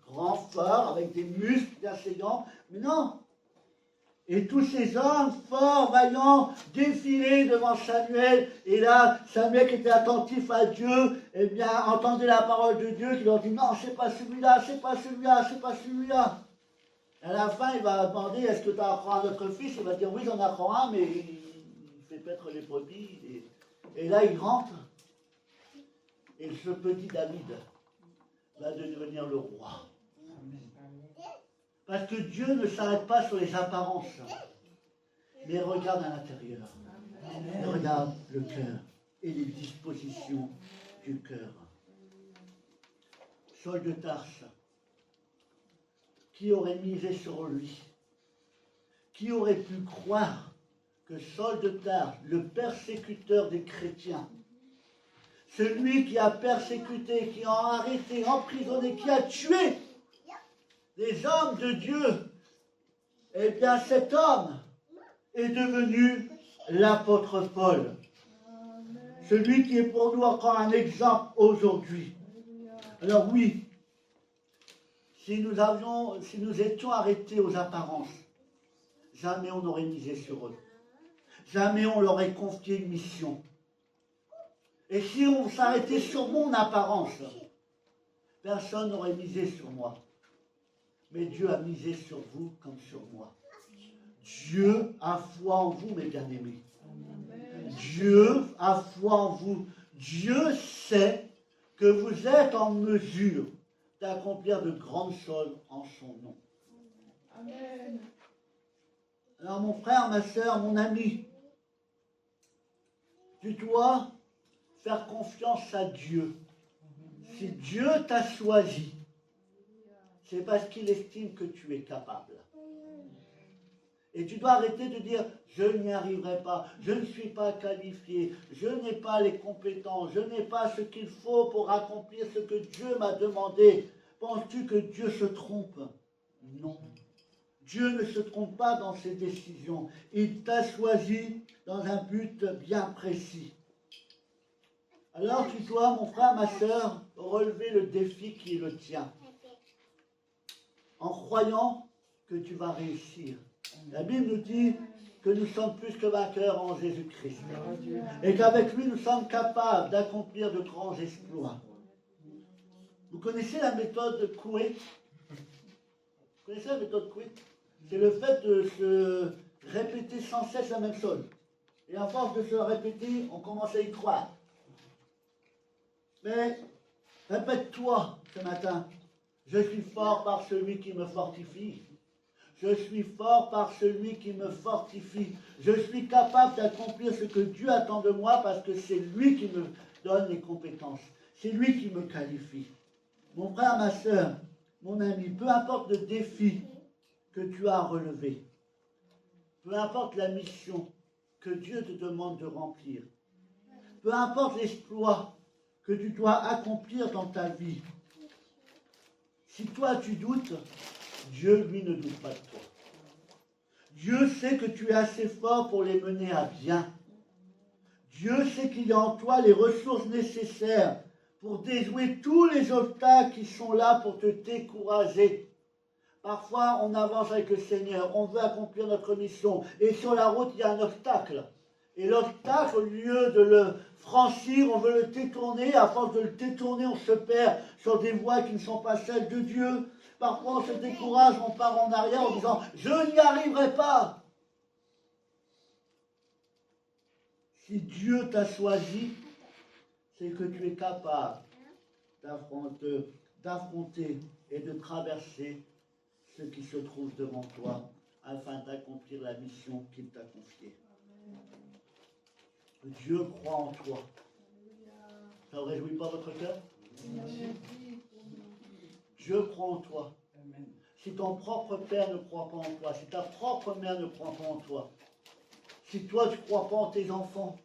grands, forts, avec des muscles assaillants. Mais non. Et tous ces hommes forts, vaillants, défilaient devant Samuel. Et là, Samuel qui était attentif à Dieu, eh bien, entendait la parole de Dieu qui leur dit, non, c'est pas celui-là, c'est pas celui-là, c'est pas celui-là. À la fin, il va demander, est-ce que tu as encore un autre fils? Il va dire, oui, j'en ai encore un, mais il fait paître les brebis. Et là, il rentre. Et ce petit David va devenir le roi. Parce que Dieu ne s'arrête pas sur les apparences, mais regarde à l'intérieur. Il regarde le cœur et les dispositions du cœur. Saul de Tarse, qui aurait misé sur lui? Qui aurait pu croire que Saul de Tarse, le persécuteur des chrétiens, celui qui a persécuté, qui a arrêté, emprisonné, qui a tué des hommes de Dieu, Eh bien, cet homme est devenu l'apôtre Paul. Celui qui est pour nous encore un exemple aujourd'hui. Alors oui, si nous étions arrêtés aux apparences, jamais on n'aurait misé sur eux. Jamais on leur aurait confié une mission. Et si on s'arrêtait sur mon apparence, personne n'aurait misé sur moi. Mais Dieu a misé sur vous comme sur moi. Dieu a foi en vous, mes bien-aimés. Dieu a foi en vous. Dieu sait que vous êtes en mesure d'accomplir de grandes choses en son nom. Amen. Alors mon frère, ma soeur, mon ami, tu dois faire confiance à Dieu. Si Dieu t'a choisi, c'est parce qu'il estime que tu es capable. Et tu dois arrêter de dire « je n'y arriverai pas, je ne suis pas qualifié, je n'ai pas les compétences, je n'ai pas ce qu'il faut pour accomplir ce que Dieu m'a demandé ». Penses-tu que Dieu se trompe? Non. Dieu ne se trompe pas dans ses décisions. Il t'a choisi dans un but bien précis. Alors tu dois, mon frère, ma soeur, relever le défi qui est le tien. En croyant que tu vas réussir. La Bible nous dit que nous sommes plus que vainqueurs en Jésus-Christ. Et qu'avec lui, nous sommes capables d'accomplir de grands exploits. Vous connaissez la méthode Coué? Vous connaissez la méthode Coué? C'est le fait de se répéter sans cesse la même chose. Et à force de se répéter, on commence à y croire. Mais répète-toi ce matin. Je suis fort par celui qui me fortifie. Je suis fort par celui qui me fortifie. Je suis capable d'accomplir ce que Dieu attend de moi parce que c'est lui qui me donne les compétences. C'est lui qui me qualifie. Mon frère, ma soeur, mon ami, peu importe le défi que tu as à relever, peu importe la mission que Dieu te demande de remplir, peu importe l'exploit que tu dois accomplir dans ta vie, si toi tu doutes, Dieu, lui, ne doute pas de toi. Dieu sait que tu es assez fort pour les mener à bien. Dieu sait qu'il y a en toi les ressources nécessaires pour déjouer tous les obstacles qui sont là pour te décourager. Parfois, on avance avec le Seigneur, on veut accomplir notre mission, et sur la route, il y a un obstacle. Et l'obstacle, au lieu de le franchir, on veut le détourner. À force de le détourner, on se perd sur des voies qui ne sont pas celles de Dieu. Parfois, on se décourage, on part en arrière en disant « je n'y arriverai pas ». Si Dieu t'a choisi, c'est que tu es capable d'affronter et de traverser ce qui se trouve devant toi afin d'accomplir la mission qu'il t'a confiée. Dieu croit en toi. Ça ne réjouit pas votre cœur? Dieu croit en toi. Si ton propre père ne croit pas en toi, si ta propre mère ne croit pas en toi, si toi tu ne crois pas en tes enfants,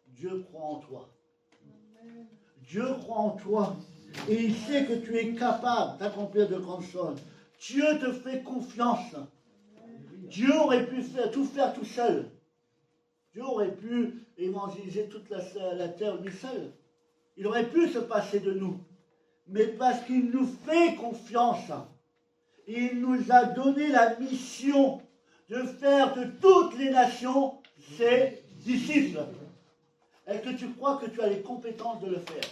Dieu croit en toi. Dieu croit en toi. Et il sait que tu es capable d'accomplir de grandes choses. Dieu te fait confiance. Dieu aurait pu tout faire tout seul. Dieu aurait pu évangéliser toute la terre lui seul. Il aurait pu se passer de nous. Mais parce qu'il nous fait confiance, il nous a donné la mission de faire de toutes les nations ses disciples. Est-ce que tu crois que tu as les compétences de le faire?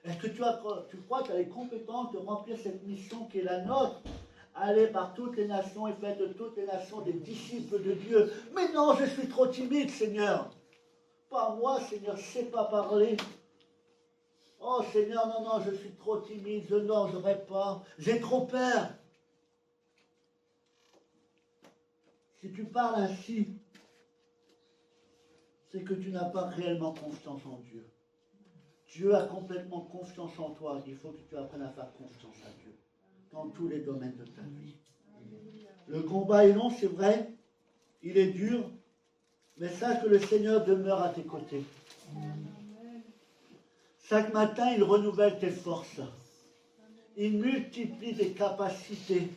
Est-ce que tu crois que tu as les compétences de remplir cette mission qui est la nôtre? Aller par toutes les nations et faire de toutes les nations des disciples de Dieu. Mais non, je suis trop timide, Seigneur. Pas moi, Seigneur, je ne sais pas parler. Oh Seigneur, non, je suis trop timide, je n'oserais pas. J'ai trop peur. Si tu parles ainsi, c'est que tu n'as pas réellement confiance en Dieu. Dieu a complètement confiance en toi. Il faut que tu apprennes à faire confiance à Dieu dans tous les domaines de ta vie. Le combat est long, c'est vrai. Il est dur. Mais sache que le Seigneur demeure à tes côtés. Chaque matin, il renouvelle tes forces. Il multiplie tes capacités.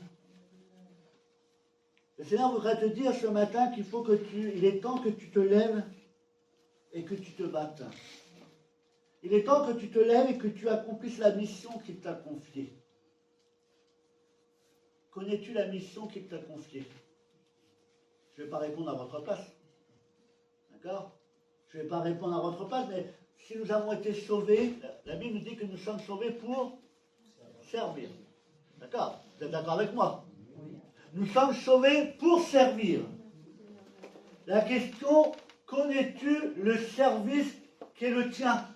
Le Seigneur voudrait te dire ce matin qu'il faut que il est temps que tu te lèves et que tu te battes. Il est temps que tu te lèves et que tu accomplisses la mission qu'il t'a confiée. Connais-tu la mission qu'il t'a confiée? Je ne vais pas répondre à votre place. D'accord? Je ne vais pas répondre à votre place, mais si nous avons été sauvés, la Bible nous dit que nous sommes sauvés pour servir. D'accord? Vous êtes d'accord avec moi? Nous sommes sauvés pour servir. La question, connais-tu le service qui est le tien?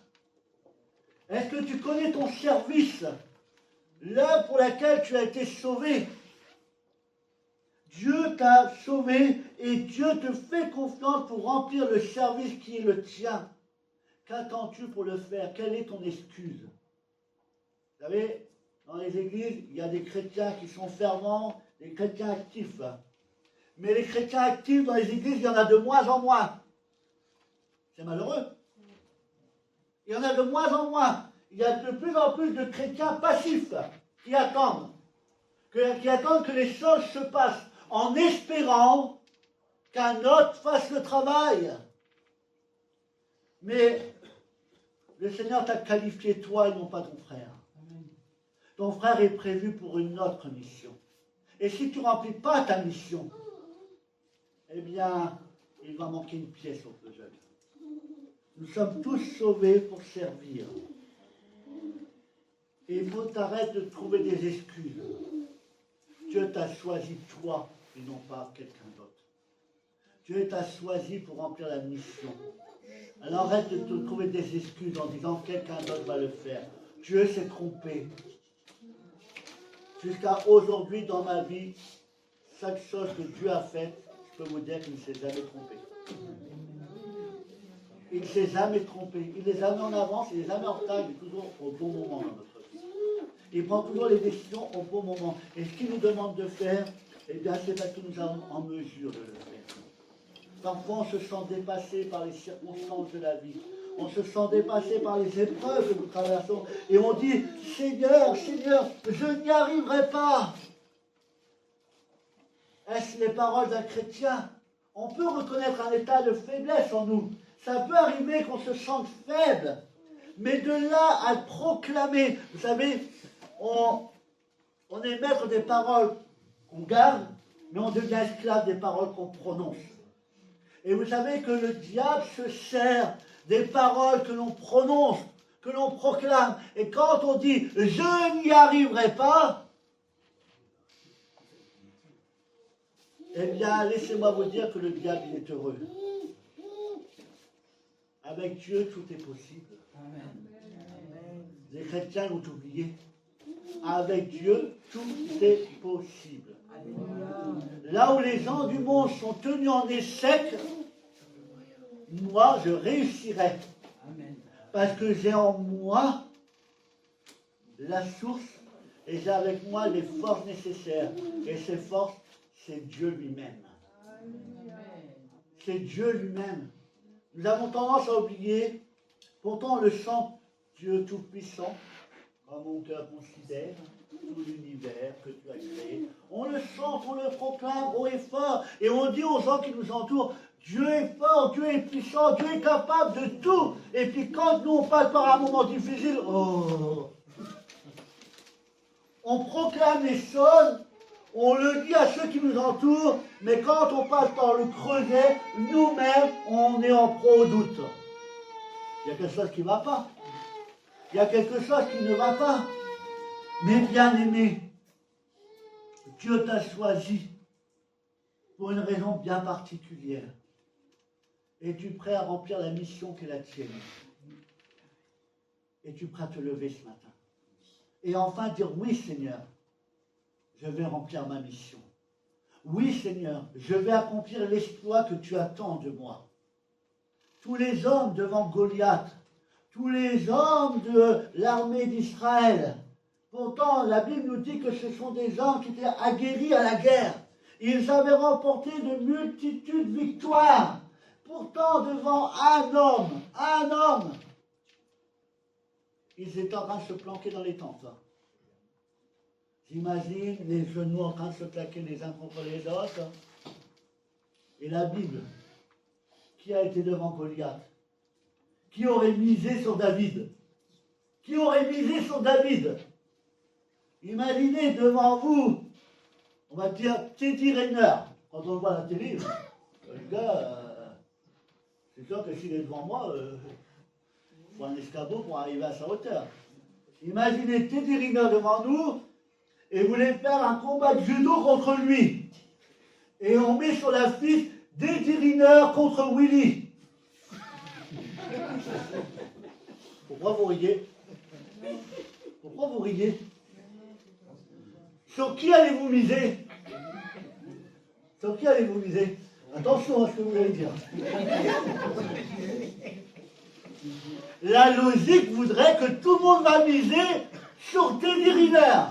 Est-ce que tu connais ton service? L'œuvre pour laquelle tu as été sauvé. Dieu t'a sauvé et Dieu te fait confiance pour remplir le service qui est le tien. Qu'attends-tu pour le faire? Quelle est ton excuse? Vous savez, dans les églises, il y a des chrétiens qui sont fervents, des chrétiens actifs. Mais les chrétiens actifs dans les églises, il y en a de moins en moins. C'est malheureux. Il y en a de moins en moins. Il y a de plus en plus de chrétiens passifs qui attendent. Qui attendent que les choses se passent en espérant qu'un autre fasse le travail. Mais le Seigneur t'a qualifié toi et non pas ton frère. Ton frère est prévu pour une autre mission. Et si tu ne remplis pas ta mission, eh bien, il va manquer une pièce au puzzle. Nous sommes tous sauvés pour servir. Et il faut t'arrêter de trouver des excuses. Dieu t'a choisi toi et non pas quelqu'un d'autre. Dieu t'a choisi pour remplir la mission. Alors arrête de te trouver des excuses en disant quelqu'un d'autre va le faire. Dieu s'est trompé. Jusqu'à aujourd'hui dans ma vie, chaque chose que Dieu a faite, je peux vous dire qu'il ne s'est jamais trompé. Il ne s'est jamais trompé. Il n'est jamais en avance, il n'est jamais en retard, il est toujours au bon moment dans notre vie. Il prend toujours les décisions au bon moment. Et ce qu'il nous demande de faire, eh bien, c'est parce que nous sommes en mesure de le faire. Parfois, on se sent dépassé par les circonstances de la vie. On se sent dépassé par les épreuves que nous traversons. Et on dit, Seigneur, Seigneur, je n'y arriverai pas. Est-ce les paroles d'un chrétien? On peut reconnaître un état de faiblesse en nous. Ça peut arriver qu'on se sente faible. Mais de là à le proclamer, vous savez, on est maître des paroles qu'on garde, mais on devient esclave des paroles qu'on prononce. Et vous savez que le diable se sert des paroles que l'on prononce, que l'on proclame. Et quand on dit « je n'y arriverai pas », eh bien, laissez-moi vous dire que le diable, il est heureux. Avec Dieu, tout est possible. Les chrétiens l'ont oublié. Avec Dieu, tout est possible. Là où les gens du monde sont tenus en échec, moi, je réussirai. Parce que j'ai en moi la source et j'ai avec moi les forces nécessaires. Et ces forces, c'est Dieu lui-même. C'est Dieu lui-même. Nous avons tendance à oublier, pourtant on le sent, Dieu Tout-Puissant, comme mon cœur considère, tout l'univers que tu as créé. On le sent, on le proclame haut et fort, et on dit aux gens qui nous entourent, Dieu est fort, Dieu est puissant, Dieu est capable de tout. Et puis quand nous on passe par un moment difficile, on proclame les choses, on le dit à ceux qui nous entourent, mais quand on passe par le creuset, nous-mêmes, on est en proie au doute. Il y a quelque chose qui ne va pas. Il y a quelque chose qui ne va pas. Mais bien aimé, Dieu t'a choisi pour une raison bien particulière. Es-tu prêt à remplir la mission qui est la tienne? Es-tu prêt à te lever ce matin? Et enfin dire oui Seigneur, je vais remplir ma mission. Oui Seigneur, je vais accomplir l'exploit que tu attends de moi. Tous les hommes devant Goliath, tous les hommes de l'armée d'Israël, pourtant la Bible nous dit que ce sont des hommes qui étaient aguerris à la guerre. Ils avaient remporté de multitudes de victoires. Pourtant devant un homme, ils étaient en train de se planquer dans les tentes. J'imagine les genoux en train de se plaquer les uns contre les autres. Et la Bible, qui a été devant Goliath? Qui aurait misé sur David? Qui aurait misé sur David? Imaginez devant vous, on va dire Teddy Riner. Quand on le voit à la télé, le gars, c'est sûr que s'il est devant moi, il faut un escabeau pour arriver à sa hauteur. Imaginez Teddy Riner devant nous et vous voulez faire un combat de judo contre lui. Et on met sur l'affiche Teddy Riner contre Willy. Pourquoi vous riez? Pourquoi vous riez? Sur qui allez-vous miser? Sur qui allez-vous miser? Attention à ce que vous allez dire. La logique voudrait que tout le monde va miser sur Teddy Riner.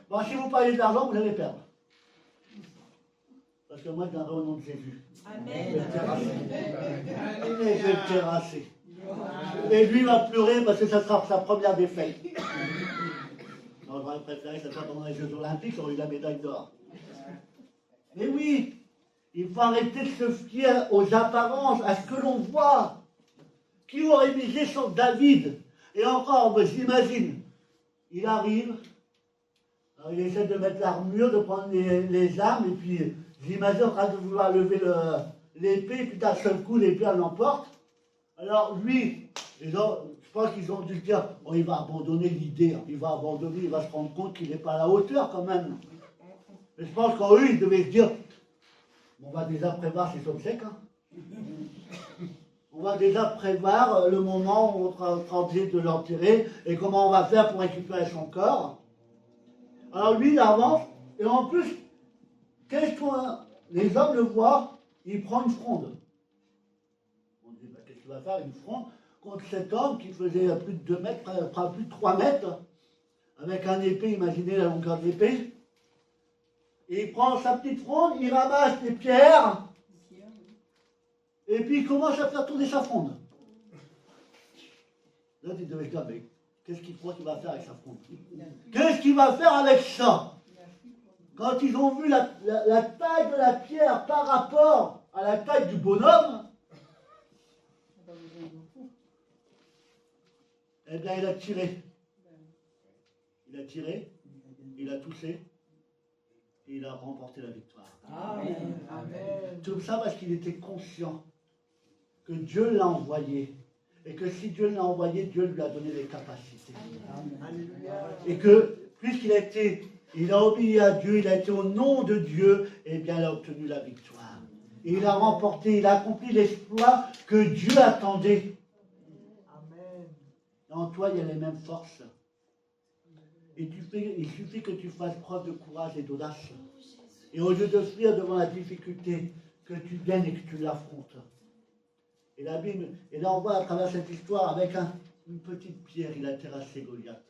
Bon, si vous parlez d'argent, vous allez perdre. Parce que moi, je viendrai au nom de Jésus. Amen. Je vais le terrasser. Et je vais le terrasser. Et lui va pleurer parce que ça sera sa première défaite. J'aurais préféré que ça soit pendant les Jeux Olympiques, on aurait eu la médaille d'or. Mais oui, il faut arrêter de se fier aux apparences, à ce que l'on voit. Qui aurait misé sur David? Et encore, j'imagine, il arrive, alors il essaie de mettre l'armure, de prendre les armes, et puis j'imagine en train de vouloir lever l'épée, puis d'un seul coup, l'épée, elle l'emporte. Alors lui, je pense qu'ils ont dû se dire, oh, il va abandonner l'idée, il va abandonner, il va se rendre compte qu'il n'est pas à la hauteur quand même. Mais je pense qu'en eux, ils devaient se dire, on va déjà prévoir ses obsèques. On va déjà prévoir le moment où on sera obligé de l'enterrer et comment on va faire pour récupérer son corps. Alors lui, il avance, et en plus, les hommes le voient, il prend une fronde. On dit, qu'est-ce qu'il va faire, une fronde contre cet homme qui faisait plus de 2 mètres, plus de 3 mètres, avec un épée, imaginez la longueur de l'épée. Et il prend sa petite fronde, il ramasse les pierres, et puis il commence à faire tourner sa fronde. Là, tu devais se dire, mais qu'est-ce qu'il croit qu'il va faire avec sa fronde? Qu'est-ce qu'il va faire avec ça? Quand ils ont vu la taille de la pierre par rapport à la taille du bonhomme, eh bien, il a tiré. Il a tiré, il a touché, et il a remporté la victoire. Amen. Tout ça parce qu'il était conscient que Dieu l'a envoyé. Et que si Dieu l'a envoyé, Dieu lui a donné des capacités. Et que, puisqu'il a obéi à Dieu, il a été au nom de Dieu, et bien il a obtenu la victoire. Et il a remporté, il a accompli l'exploit que Dieu attendait. Et en toi, il y a les mêmes forces. Et il suffit que tu fasses preuve de courage et d'audace. Et au lieu de fuir devant la difficulté, que tu viennes et que tu l'affrontes. Et la Bible, et là on voit à travers cette histoire, avec une petite pierre, il a terrassé Goliath.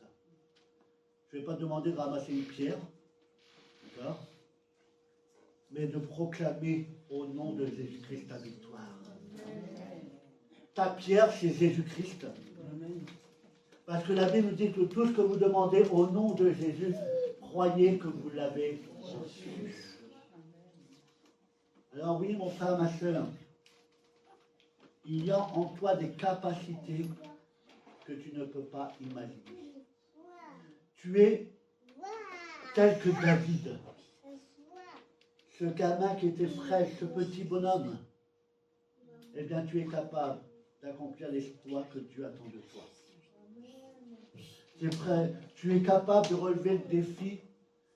Je ne vais pas demander de ramasser une pierre, d'accord, mais de proclamer au nom de Jésus-Christ ta victoire. Ta pierre, c'est Jésus-Christ. Parce que la Bible nous dit que tout ce que vous demandez au nom de Jésus, croyez que vous l'avez reçu. Alors oui, mon frère, ma soeur, il y a en toi des capacités que tu ne peux pas imaginer. Tu es tel que David, ce gamin qui était frais, ce petit bonhomme. Eh bien, tu es capable d'accomplir l'exploit que Dieu attend de toi. Tu es prêt, tu es capable de relever le défi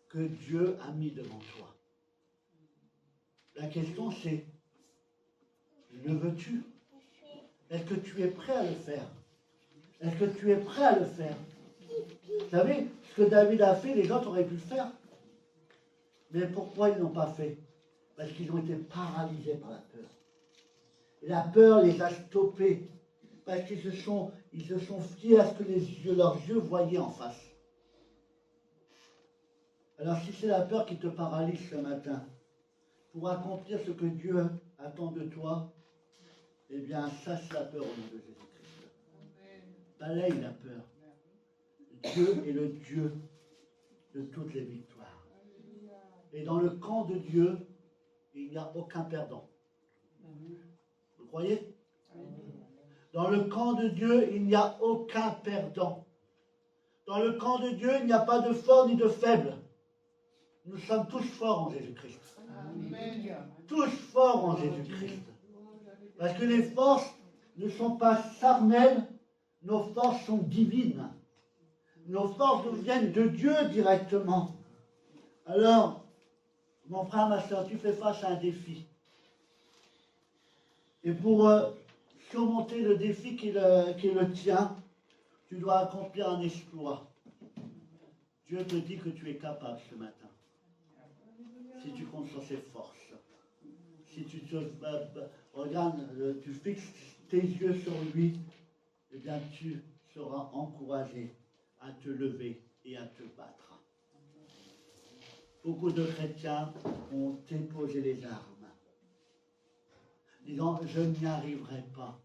que Dieu a mis devant toi. La question c'est, le veux-tu? Est-ce que tu es prêt à le faire? Est-ce que tu es prêt à le faire? Vous savez, ce que David a fait, les autres auraient pu le faire. Mais pourquoi ils n'ont pas fait? Parce qu'ils ont été paralysés par la peur. Et la peur les a stoppés. Parce qu'ils se sont fiés à ce que leurs yeux voyaient en face. Alors si c'est la peur qui te paralyse ce matin, pour accomplir ce que Dieu attend de toi, eh bien, chasse la peur au nom de Jésus-Christ. Balaye la peur. Dieu est le Dieu de toutes les victoires. Et dans le camp de Dieu, il n'y a aucun perdant. Vous croyez? Dans le camp de Dieu, il n'y a aucun perdant. Dans le camp de Dieu, il n'y a pas de fort ni de faible. Nous sommes tous forts en Jésus-Christ. Tous forts en Jésus-Christ. Parce que les forces ne sont pas charnelles, nos forces sont divines. Nos forces nous viennent de Dieu directement. Alors, mon frère, ma soeur, tu fais face à un défi. Et pour surmonter le défi qui est le tien, tu dois accomplir un exploit. Dieu te dit que tu es capable ce matin. Si tu comptes sur ses forces. Si tu te regardes, tu fixes tes yeux sur lui, eh bien tu seras encouragé à te lever et à te battre. Beaucoup de chrétiens ont déposé les armes, disant je n'y arriverai pas.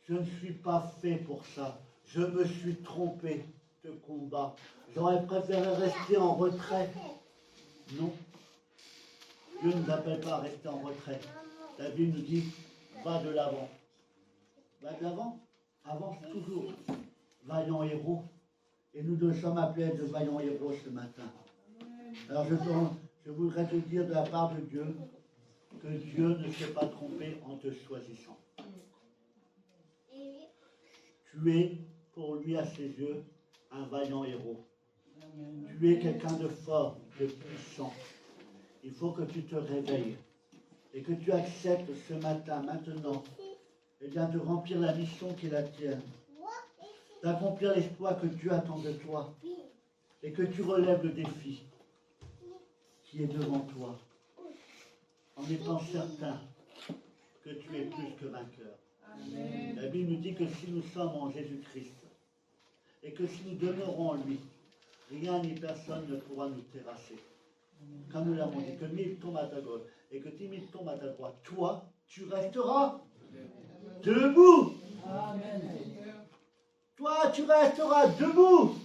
Je ne suis pas fait pour ça. Je me suis trompé de combat. J'aurais préféré rester en retrait. Non. Dieu ne nous appelle pas à rester en retrait. La Bible nous dit, va de l'avant. Va de l'avant. Avance toujours. Vaillants héros. Et nous deux sommes appelés à être de vaillants héros ce matin. Alors je voudrais te dire de la part de Dieu que Dieu ne s'est pas trompé en te choisissant. Tu es, pour lui, à ses yeux, un vaillant héros. Tu es quelqu'un de fort, de puissant. Il faut que tu te réveilles et que tu acceptes ce matin, maintenant, eh bien, de remplir la mission qui est la tienne, d'accomplir l'exploit que Dieu attend de toi et que tu relèves le défi qui est devant toi en étant certain que tu es plus que vainqueur. Amen. La Bible nous dit que si nous sommes en Jésus-Christ et que si nous demeurons en lui, rien ni personne ne pourra nous terrasser. Comme nous l'avons dit, que 1000 tombent à ta gauche et que 10 000 tombent à ta droite, toi, tu resteras debout. Amen. Toi, tu resteras debout.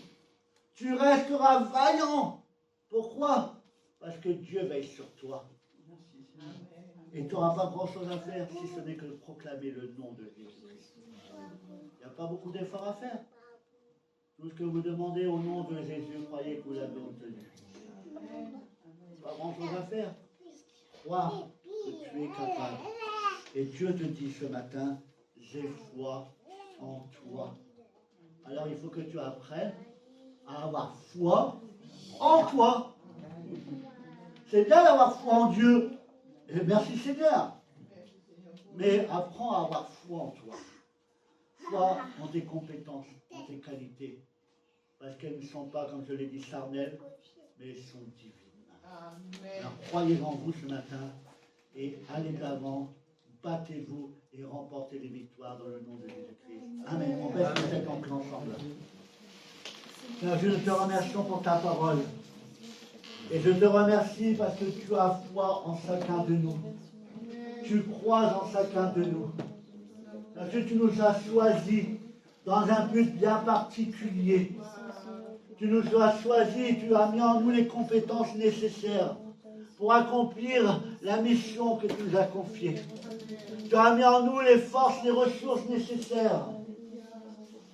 Tu resteras vaillant. Pourquoi? Parce que Dieu veille sur toi. Et tu n'auras pas grand-chose à faire si ce n'est que de proclamer le nom de Jésus-Christ. Il n'y a pas beaucoup d'efforts à faire. Tout ce que vous demandez au nom de Jésus, croyez que vous l'avez obtenu. Pas grand-chose à faire. Crois que tu es capable. Et Dieu te dit ce matin, j'ai foi en toi. Alors il faut que tu apprennes à avoir foi en toi. C'est bien d'avoir foi en Dieu. Et merci Seigneur. Mais apprends à avoir foi en toi. Foi en tes compétences, en tes qualités. Parce qu'elles ne sont pas, comme je l'ai dit, charnelles, mais elles sont divines. Amen. Alors croyez en vous ce matin et allez d'avant, battez-vous et remportez les victoires dans le nom de Jésus-Christ. Amen. On baisse les têtes ensemble. Seigneur, je te remercie pour ta parole. Et je te remercie parce que tu as foi en chacun de nous. Tu crois en chacun de nous. Parce que tu nous as choisis dans un but bien particulier. Tu nous as choisis, tu as mis en nous les compétences nécessaires pour accomplir la mission que tu nous as confiée. Tu as mis en nous les forces, les ressources nécessaires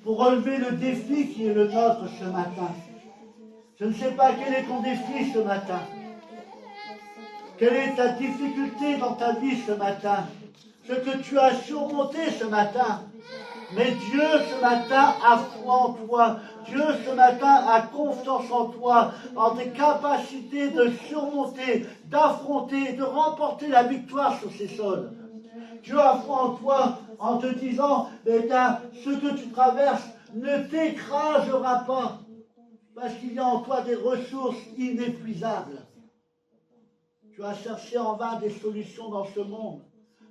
pour relever le défi qui est le nôtre ce matin. Je ne sais pas quel est ton défi ce matin. Quelle est ta difficulté dans ta vie ce matin? Ce que tu as surmonté ce matin. Mais Dieu ce matin a foi en toi. Dieu ce matin a confiance en toi, en tes capacités de surmonter, d'affronter, de remporter la victoire sur ces sols. Dieu a foi en toi en te disant, eh bien, ce que tu traverses ne t'écrasera pas. Parce qu'il y a en toi des ressources inépuisables. Tu as cherché en vain des solutions dans ce monde.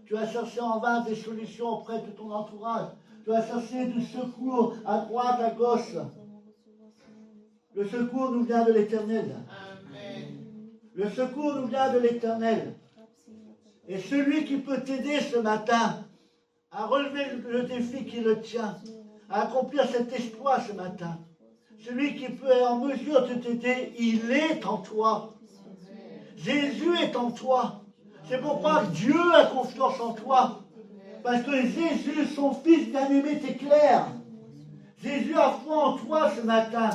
Tu as cherché en vain des solutions auprès de ton entourage. Tu as cherché du secours à droite, à gauche. Le secours nous vient de l'Éternel. Le secours nous vient de l'Éternel. Et celui qui peut t'aider ce matin à relever le défi qui le tient, à accomplir cet exploit ce matin, celui qui peut être en mesure de t'aider, il est en toi. Jésus est en toi. C'est pourquoi Dieu a confiance en toi. Parce que Jésus, son Fils bien-aimé, t'éclaire. Jésus a foi en toi ce matin.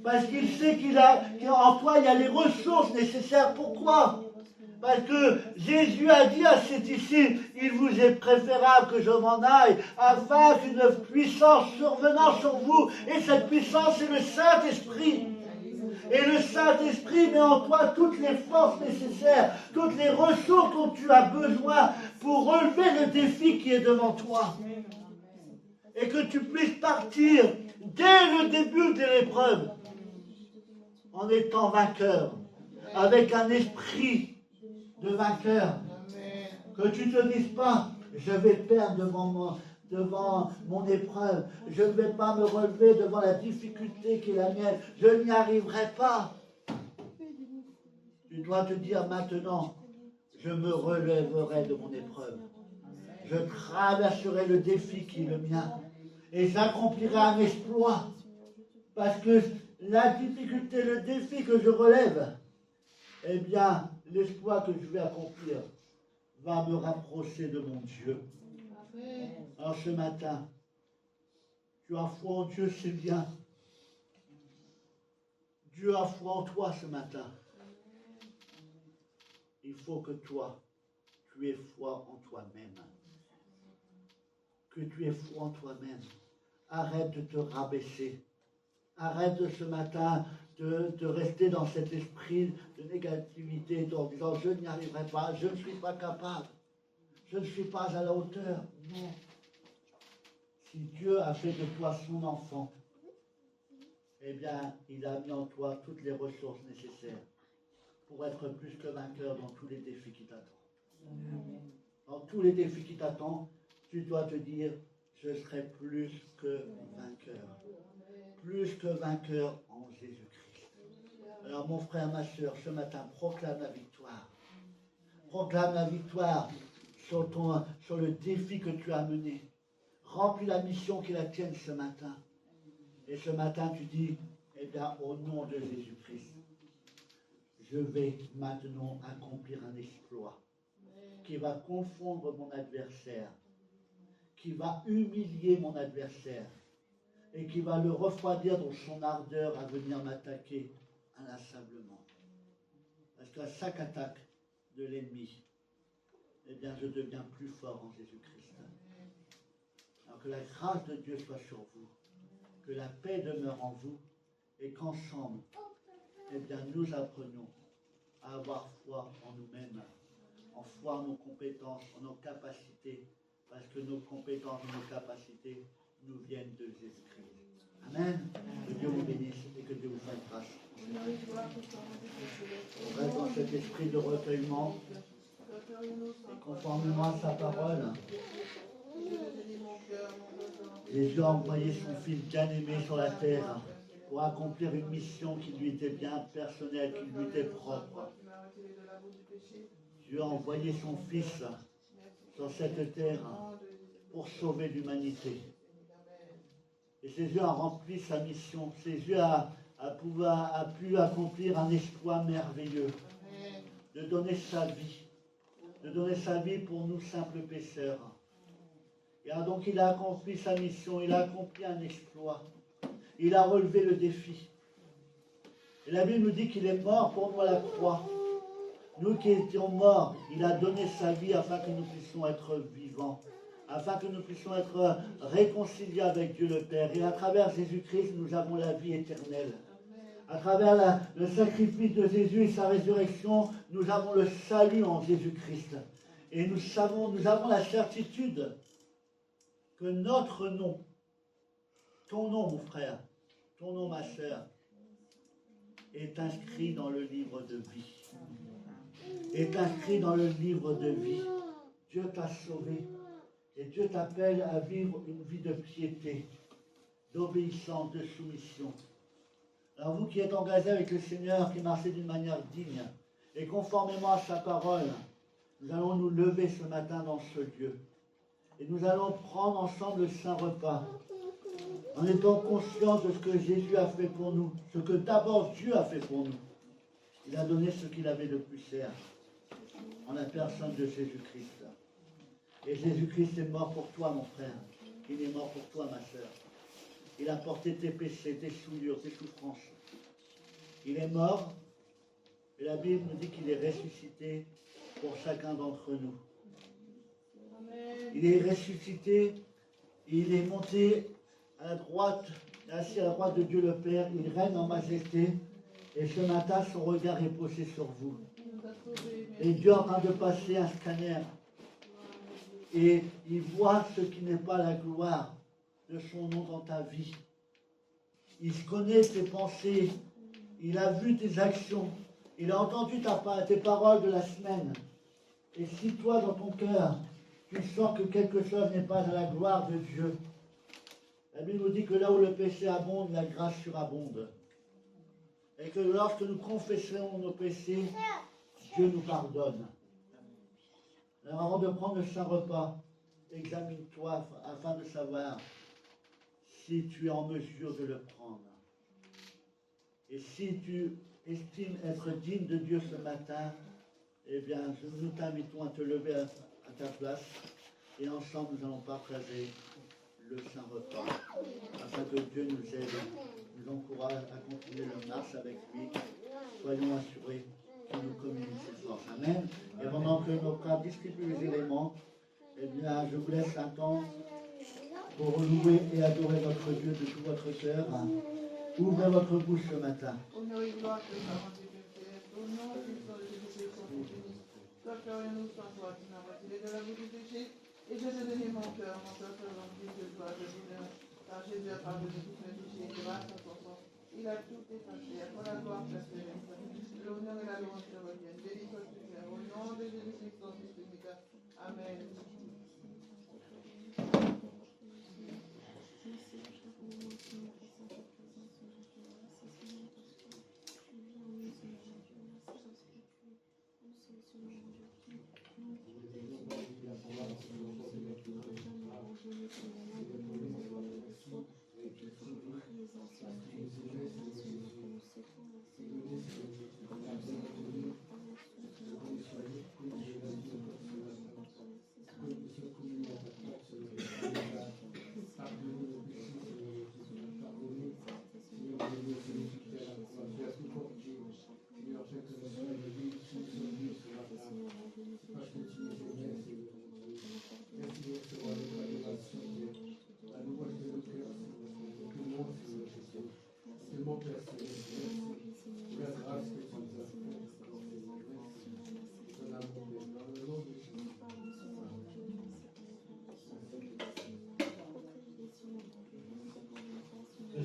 Parce qu'il sait qu'en toi, il y a les ressources nécessaires. Pourquoi? Parce que Jésus a dit à ses disciples, il vous est préférable que je m'en aille, afin qu'une puissance survenant sur vous, et cette puissance c'est le Saint-Esprit. Et le Saint-Esprit met en toi toutes les forces nécessaires, toutes les ressources dont tu as besoin pour relever le défi qui est devant toi. Et que tu puisses partir dès le début de l'épreuve en étant vainqueur, avec un esprit de vainqueur. Que tu ne te dises pas, je vais perdre devant mon épreuve, je ne vais pas me relever devant la difficulté qui est la mienne, je n'y arriverai pas. Tu dois te dire maintenant, je me relèverai de mon épreuve. Je traverserai le défi qui est le mien et j'accomplirai un exploit. Parce que la difficulté, le défi que je relève, eh bien, l'exploit que je vais accomplir va me rapprocher de mon Dieu. Alors ce matin, tu as foi en Dieu, c'est bien. Dieu a foi en toi ce matin. Il faut que toi, tu aies foi en toi-même. Que tu aies foi en toi-même. Arrête de te rabaisser. Arrête de ce matin de rester dans cet esprit de négativité en disant je n'y arriverai pas, je ne suis pas capable, je ne suis pas à la hauteur. Non. Si Dieu a fait de toi son enfant, eh bien, il a mis en toi toutes les ressources nécessaires pour être plus que vainqueur dans tous les défis qui t'attendent. Dans tous les défis qui t'attendent, tu dois te dire, je serai plus que vainqueur. Plus que vainqueur en Jésus-Christ. Alors mon frère, ma soeur, ce matin, proclame la victoire. Proclame la victoire sur le défi que tu as mené. Remplis la mission qui est la tienne ce matin. Et ce matin, tu dis, eh bien, au nom de Jésus-Christ, je vais maintenant accomplir un exploit qui va confondre mon adversaire, qui va humilier mon adversaire et qui va le refroidir dans son ardeur à venir m'attaquer inlassablement. Parce qu'à chaque attaque de l'ennemi, eh bien, je deviens plus fort en Jésus-Christ. Alors que la grâce de Dieu soit sur vous, que la paix demeure en vous, et qu'ensemble, eh bien, nous apprenons à avoir foi en nous-mêmes, en foi en nos compétences, en nos capacités, parce que nos compétences et nos capacités nous viennent de Jésus-Christ. Amen. Que Dieu vous bénisse et que Dieu vous fasse grâce. On reste dans cet esprit de recueillement et conformément à sa parole. Jésus a envoyé son Fils bien-aimé sur la terre pour accomplir une mission qui lui était bien personnelle, qui lui était propre. Dieu a envoyé son Fils sur cette terre pour sauver l'humanité. Et Jésus a rempli sa mission. Jésus a pu accomplir un exploit merveilleux, de donner sa vie pour nous simples pécheurs. Et donc il a accompli sa mission, il a accompli un exploit, il a relevé le défi. Et la Bible nous dit qu'il est mort pour nous à la croix. Nous qui étions morts, il a donné sa vie afin que nous puissions être vivants, afin que nous puissions être réconciliés avec Dieu le Père. Et à travers Jésus-Christ, nous avons la vie éternelle. À travers le sacrifice de Jésus et sa résurrection, nous avons le salut en Jésus-Christ. Et nous avons la certitude que notre nom, ton nom mon frère, ton nom ma sœur, est inscrit dans le livre de vie. Est inscrit dans le livre de vie. Dieu t'a sauvé et Dieu t'appelle à vivre une vie de piété, d'obéissance, de soumission. Alors vous qui êtes engagés avec le Seigneur, qui marchez d'une manière digne et conformément à sa parole, nous allons nous lever ce matin dans ce lieu. Et nous allons prendre ensemble le Saint Repas, en étant conscients de ce que Jésus a fait pour nous, ce que d'abord Dieu a fait pour nous. Il a donné ce qu'il avait de plus cher. en la personne de Jésus-Christ. Et Jésus-Christ est mort pour toi, mon frère. Il est mort pour toi, ma soeur. Il a porté tes péchés, tes souillures, tes souffrances. Il est mort, et la Bible nous dit qu'il est ressuscité pour chacun d'entre nous. Il est ressuscité, il est monté à la droite, assis à la droite de Dieu le Père, il règne en majesté, et ce matin, son regard est posé sur vous. Et Dieu est en train de passer un scanner, et il voit ce qui n'est pas la gloire de son nom dans ta vie. Il connaît tes pensées, il a vu tes actions, il a entendu tes paroles de la semaine. Et si toi, dans ton cœur, tu sens que quelque chose n'est pas de la gloire de Dieu, la Bible nous dit que là où le péché abonde, la grâce surabonde. Et que lorsque nous confessons nos péchés, Dieu nous pardonne. Alors avant de prendre le saint repas, examine-toi afin de savoir si tu es en mesure de le prendre. Et si tu estimes être digne de Dieu ce matin, eh bien, nous t'invitons à te lever à ta place et ensemble nous allons partager le saint repas afin que Dieu nous aide, nous encourage à continuer notre marche avec lui. Soyons assurés qu'il nous communique ce soir. Amen. Et pendant que nos frères distribuent les éléments, eh bien, je vous laisse un temps pour louer et adorer votre Dieu de tout votre cœur. Ouvrez votre bouche ce matin. Honneur et gloire te soit rendu de Père. Au nom du sang de Jésus-Christ, son Fils béni. Toi, nous sans toi, tu m'as retiré de la boue du péché. Et je te donnais mon cœur soit rempli de joie, de bonheur. Car Jésus a pardonné tous mes péchés et grâce à son sang, il a tout effacé. À toi la gloire, Père céleste. L'honneur et la louange te reviennent. Béni sois-tu, Père. Au nom de Jésus-Christ, son Fils unique. Amen.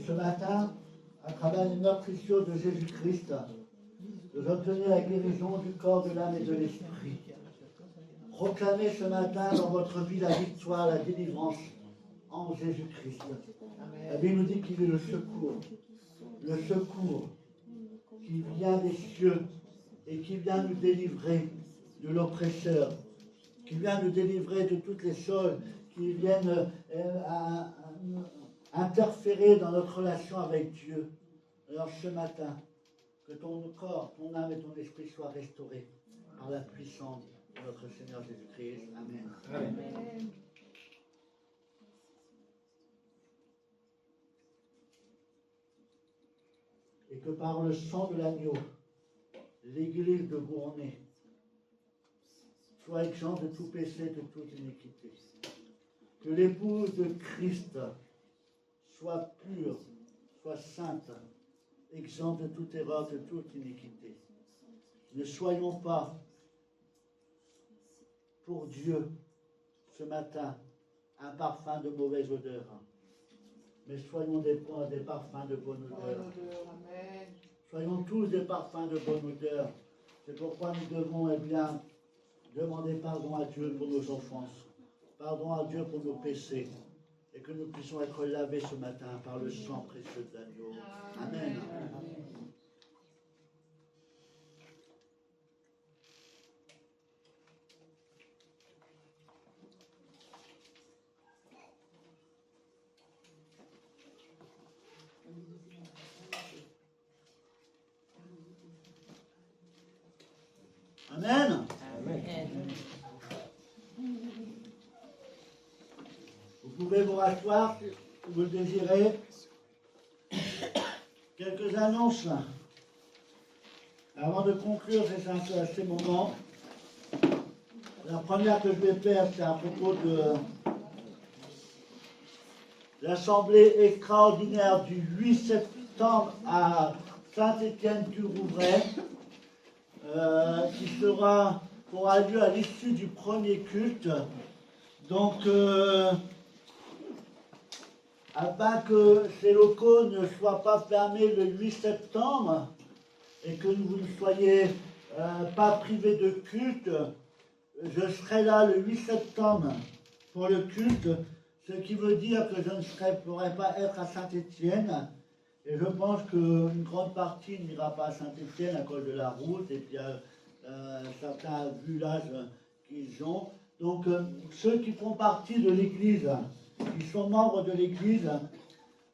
Ce matin, à travers une œuvre précieuse de Jésus-Christ, vous obtenez la guérison du corps, de l'âme et de l'esprit. Proclamez ce matin dans votre vie la victoire, la délivrance en Jésus-Christ. La Bible nous dit qu'il est le secours qui vient des cieux et qui vient nous délivrer de l'oppresseur, qui vient nous délivrer de toutes les choses qui viennent interférer dans notre relation avec Dieu. Alors ce matin, que ton corps, ton âme et ton esprit soient restaurés par la puissance de notre Seigneur Jésus-Christ. Amen. Amen. Et que par le sang de l'agneau, l'église de Gournay soit exempte de tout péché, de toute iniquité. Que l'épouse de Christ soit pure, soit sainte, exempte de toute erreur, de toute iniquité. Ne soyons pas pour Dieu ce matin un parfum de mauvaise odeur, mais soyons des parfums de bonne odeur. Soyons tous des parfums de bonne odeur. C'est pourquoi nous devons demander pardon à Dieu pour nos offenses, pardon à Dieu pour nos péchés, et que nous puissions être lavés ce matin par le sang précieux de l'agneau. Amen. Amen. Amen. Vous pouvez vous rasseoir si vous le désirez. Quelques annonces. Avant de conclure ces moments, la première que je vais faire, c'est à propos de l'Assemblée extraordinaire du 8 septembre à Saint-Étienne-du-Rouvray, qui aura lieu à l'issue du premier culte. Donc, afin que ces locaux ne soient pas fermés le 8 septembre et que vous ne soyez pas privés de culte, je serai là le 8 septembre pour le culte, ce qui veut dire que je ne pourrai pas être à Saint-Étienne. Et je pense qu'une grande partie n'ira pas à Saint-Étienne à cause de la route et puis certains villages qu'ils ont. Donc ceux qui font partie de l'Église, qui sont membres de l'Église,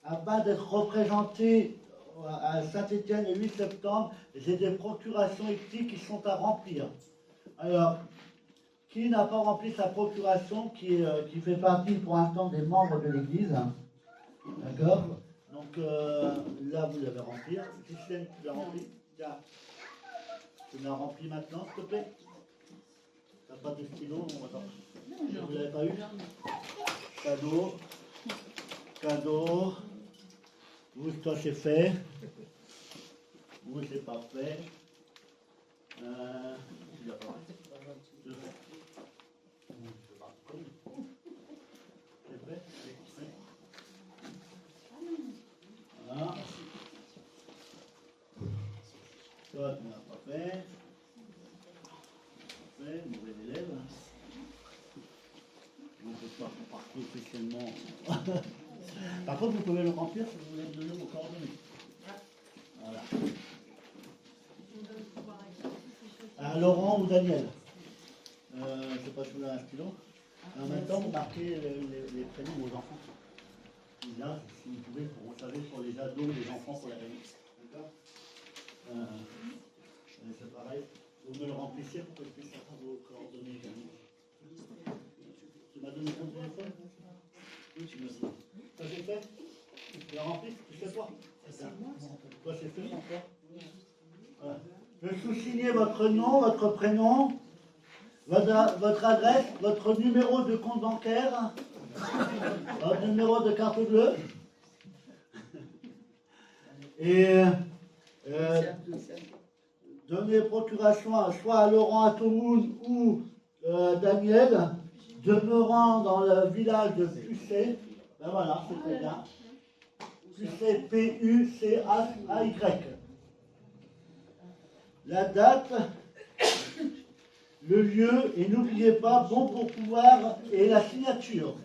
afin d'être représentés à Saint-Étienne le 8 septembre, j'ai des procurations éthiques qui sont à remplir. Alors, qui n'a pas rempli sa procuration, qui fait partie pour l'instant des membres de l'Église, d'accord? Donc là, vous l'avez rempli. Christiane, tu l'as rempli? Tiens, tu l'as rempli maintenant, s'il te plaît? Tu n'as pas de stylo? Vous ne l'avez pas eu? Cadeau. Cadeau. Vous, toi, c'est fait. Vous, c'est pas fait. Tu l'as pas fait. C'est fait? Voilà. Toi, tu n'as pas fait. Mauvais élève. On ne peut pas partir spécialement. Par contre, vous pouvez le remplir si vous voulez me donner vos coordonnées. Voilà. Laurent ou Daniel. Je ne sais pas si vous avez un stylo. En même temps, vous marquez les prénoms de vos enfants. Là, si vous pouvez, vous savez, pour les ados, les enfants, pour la réunion. D'accord? C'est pareil. Vous me le remplissez pour que je puisse avoir vos coordonnées également. Tu m'as donné ton téléphone? Oui, tu m'as dit. Ça c'est fait? Tu l'as rempli? Tu sais quoi? C'est ça. Toi, c'est fait encore? Voilà. Je sous-signez votre nom, votre prénom, votre adresse, votre numéro de compte bancaire, votre numéro de carte bleue. Et donner procuration soit à Laurent Atomoun ou Daniel, demeurant dans le village de Pucé. Ben voilà, c'est très bien. Pucé, P-U-C-H-A-Y. La date, le lieu, et n'oubliez pas, bon pour pouvoir, et la signature.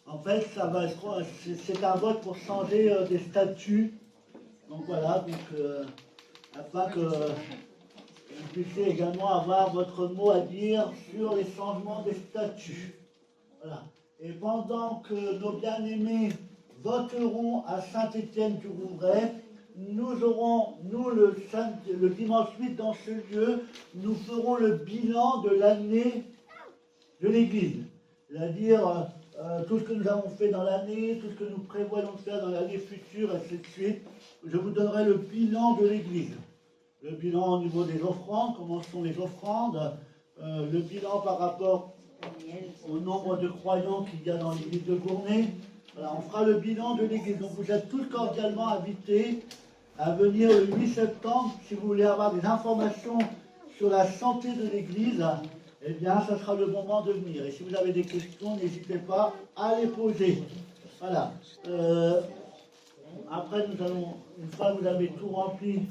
En fait, ça va, je crois, c'est un vote pour changer des statuts. Donc voilà, afin que vous puissiez également avoir votre mot à dire sur les changements des statuts. Voilà. Et pendant que nos bien-aimés voteront à Saint-Étienne-du-Rouvray, nous aurons, le dimanche 8 dans ce lieu, nous ferons le bilan de l'année de l'Église. C'est-à-dire tout ce que nous avons fait dans l'année, tout ce que nous prévoyons de faire dans l'année future, et ainsi de suite. Je vous donnerai le bilan de l'Église. Le bilan au niveau des offrandes, comment sont les offrandes, le bilan par rapport au nombre de croyants qu'il y a dans l'église de Gournay. Voilà, on fera le bilan de l'église. Donc vous êtes tous cordialement invités à venir le 8 septembre. Si vous voulez avoir des informations sur la santé de l'église, eh bien, ça sera le moment de venir. Et si vous avez des questions, n'hésitez pas à les poser. Voilà. Après, nous allons, une fois que vous avez tout rempli,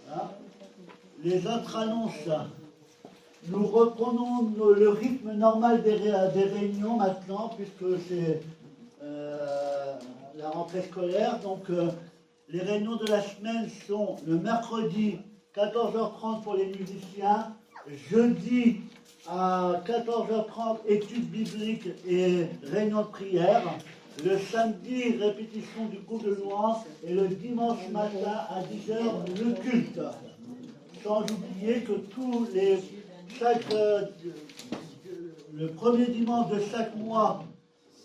voilà, les autres annonces. Nous reprenons le rythme normal des réunions maintenant, puisque c'est la rentrée scolaire. Donc, les réunions de la semaine sont le mercredi 14h30 pour les musiciens, jeudi à 14h30 études bibliques et réunion de prière, le samedi répétition du cours de louange et le dimanche matin à 10h le culte. sans oublier que le premier dimanche de chaque mois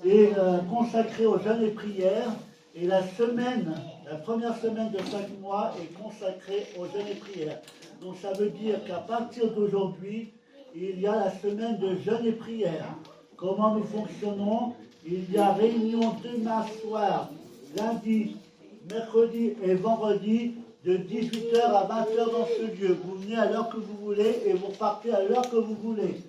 est consacré aux jeûnes et prières, et la première semaine de chaque mois est consacrée aux jeûnes et prières. Donc ça veut dire qu'à partir d'aujourd'hui, il y a la semaine de jeûne et prières. Comment nous fonctionnons? Il y a réunion demain soir, lundi, mercredi et vendredi, de 18h à 20h dans ce lieu. Vous venez à l'heure que vous voulez et vous repartez à l'heure que vous voulez.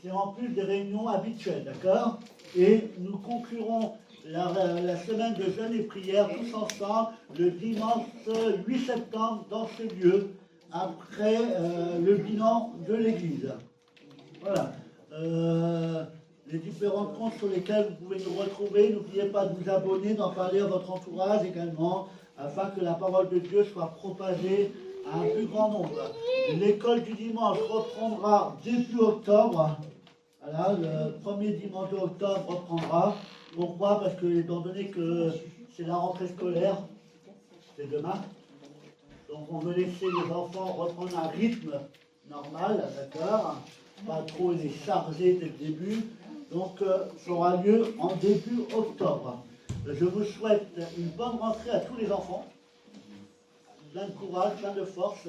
C'est en plus des réunions habituelles, d'accord? Et nous conclurons la semaine de jeûne et prière tous ensemble le dimanche 8 septembre dans ce lieu, après le bilan de l'église. Voilà. Les différents comptes sur lesquels vous pouvez nous retrouver, n'oubliez pas de vous abonner, d'en parler à votre entourage également, afin que la parole de Dieu soit propagée à un plus grand nombre. L'école du dimanche reprendra début octobre. Voilà, le premier dimanche d'octobre reprendra. Pourquoi? Parce que, étant donné que c'est la rentrée scolaire, c'est demain, donc on veut laisser les enfants reprendre un rythme normal, d'accord? Pas trop les charger dès le début. Donc, ça aura lieu en début octobre. Je vous souhaite une bonne rentrée à tous les enfants. Plein de courage, plein de force,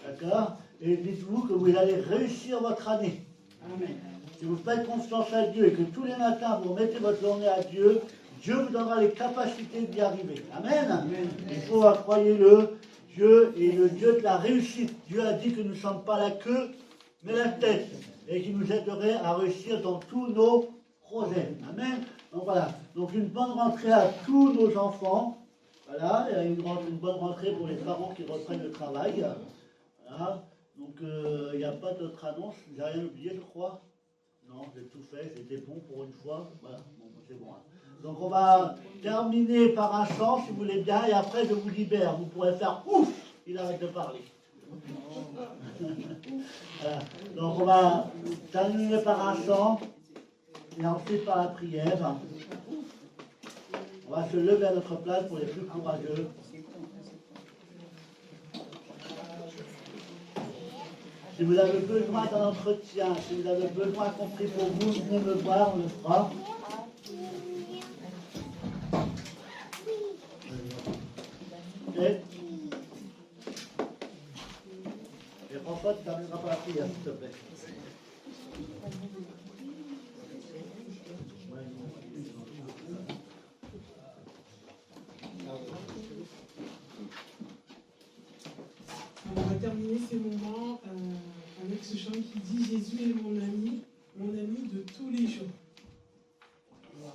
d'accord? Et dites-vous que vous allez réussir votre année. Amen. Si vous faites confiance à Dieu et que tous les matins vous mettez votre journée à Dieu, Dieu vous donnera les capacités d'y arriver. Amen. Amen. Il faut, croyez-le, Dieu est le Dieu de la réussite. Dieu a dit que nous ne sommes pas la queue, mais la tête, et qui nous aiderait à réussir dans tous nos projets. Amen. Donc voilà. Donc une bonne rentrée à tous nos enfants. Voilà. Et une bonne rentrée pour les parents qui reprennent le travail. Voilà. Donc il n'y a pas d'autre annonce. J'ai rien oublié, je crois. Non, j'ai tout fait. C'était bon pour une fois. Voilà. Bon, c'est bon. Hein. Donc on va terminer par un chant, si vous voulez bien, et après je vous libère. Vous pourrez faire ouf. Il arrête de parler. Voilà. Donc on va terminer par un chant et ensuite par la prière. On va se lever à notre place pour les plus courageux. Si vous avez besoin d'un entretien, si vous avez besoin qu'on prie pour vous, venez me voir, on le fera. Okay. Et François, tu termineras par la prière, s'il te plaît. On va terminer ces moments avec ce chant qui dit « Jésus est mon ami de tous les jours ». Jésus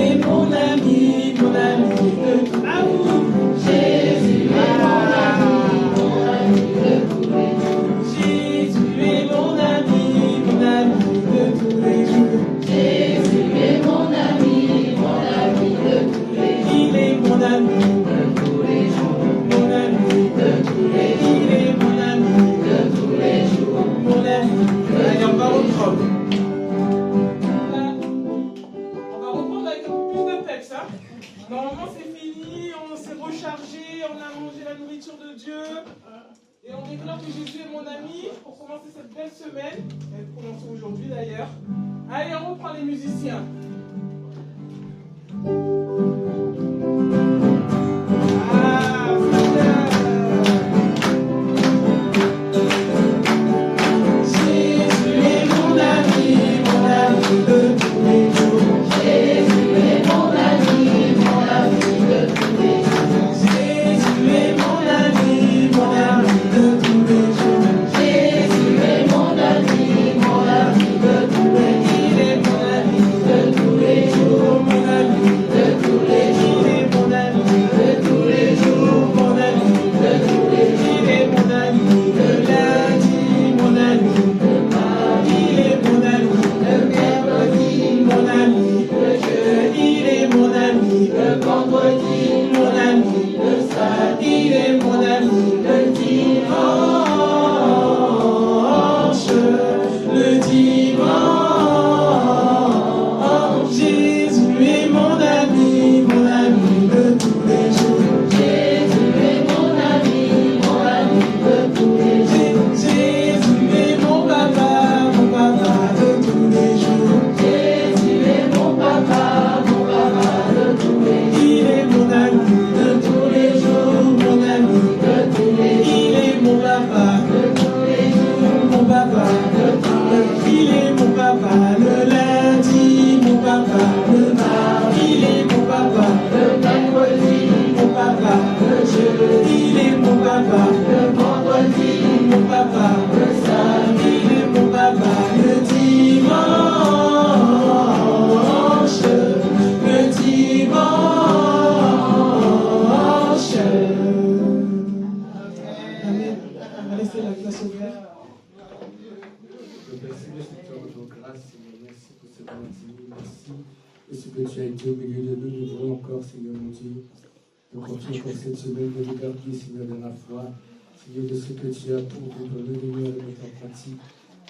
est mon ami, mon ami de tous les jours. Merci de ce que tu as été au milieu de nous. Nous voulons encore, Seigneur mon Dieu, nous confier encore cette semaine de nous garder, Seigneur, de la foi. Seigneur, de ce que tu as pour nous donner, de nous à le mettre en pratique.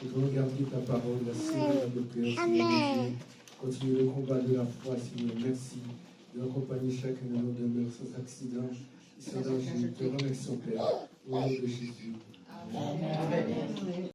Nous voulons garder ta parole, la Seigneur, de prière, Seigneur mon Dieu. Continue le combat de la foi, Seigneur. Merci de accompagner chacun de nos demeures sans accident et sans danger. Te remercions, Père, au nom de Jésus. Amen.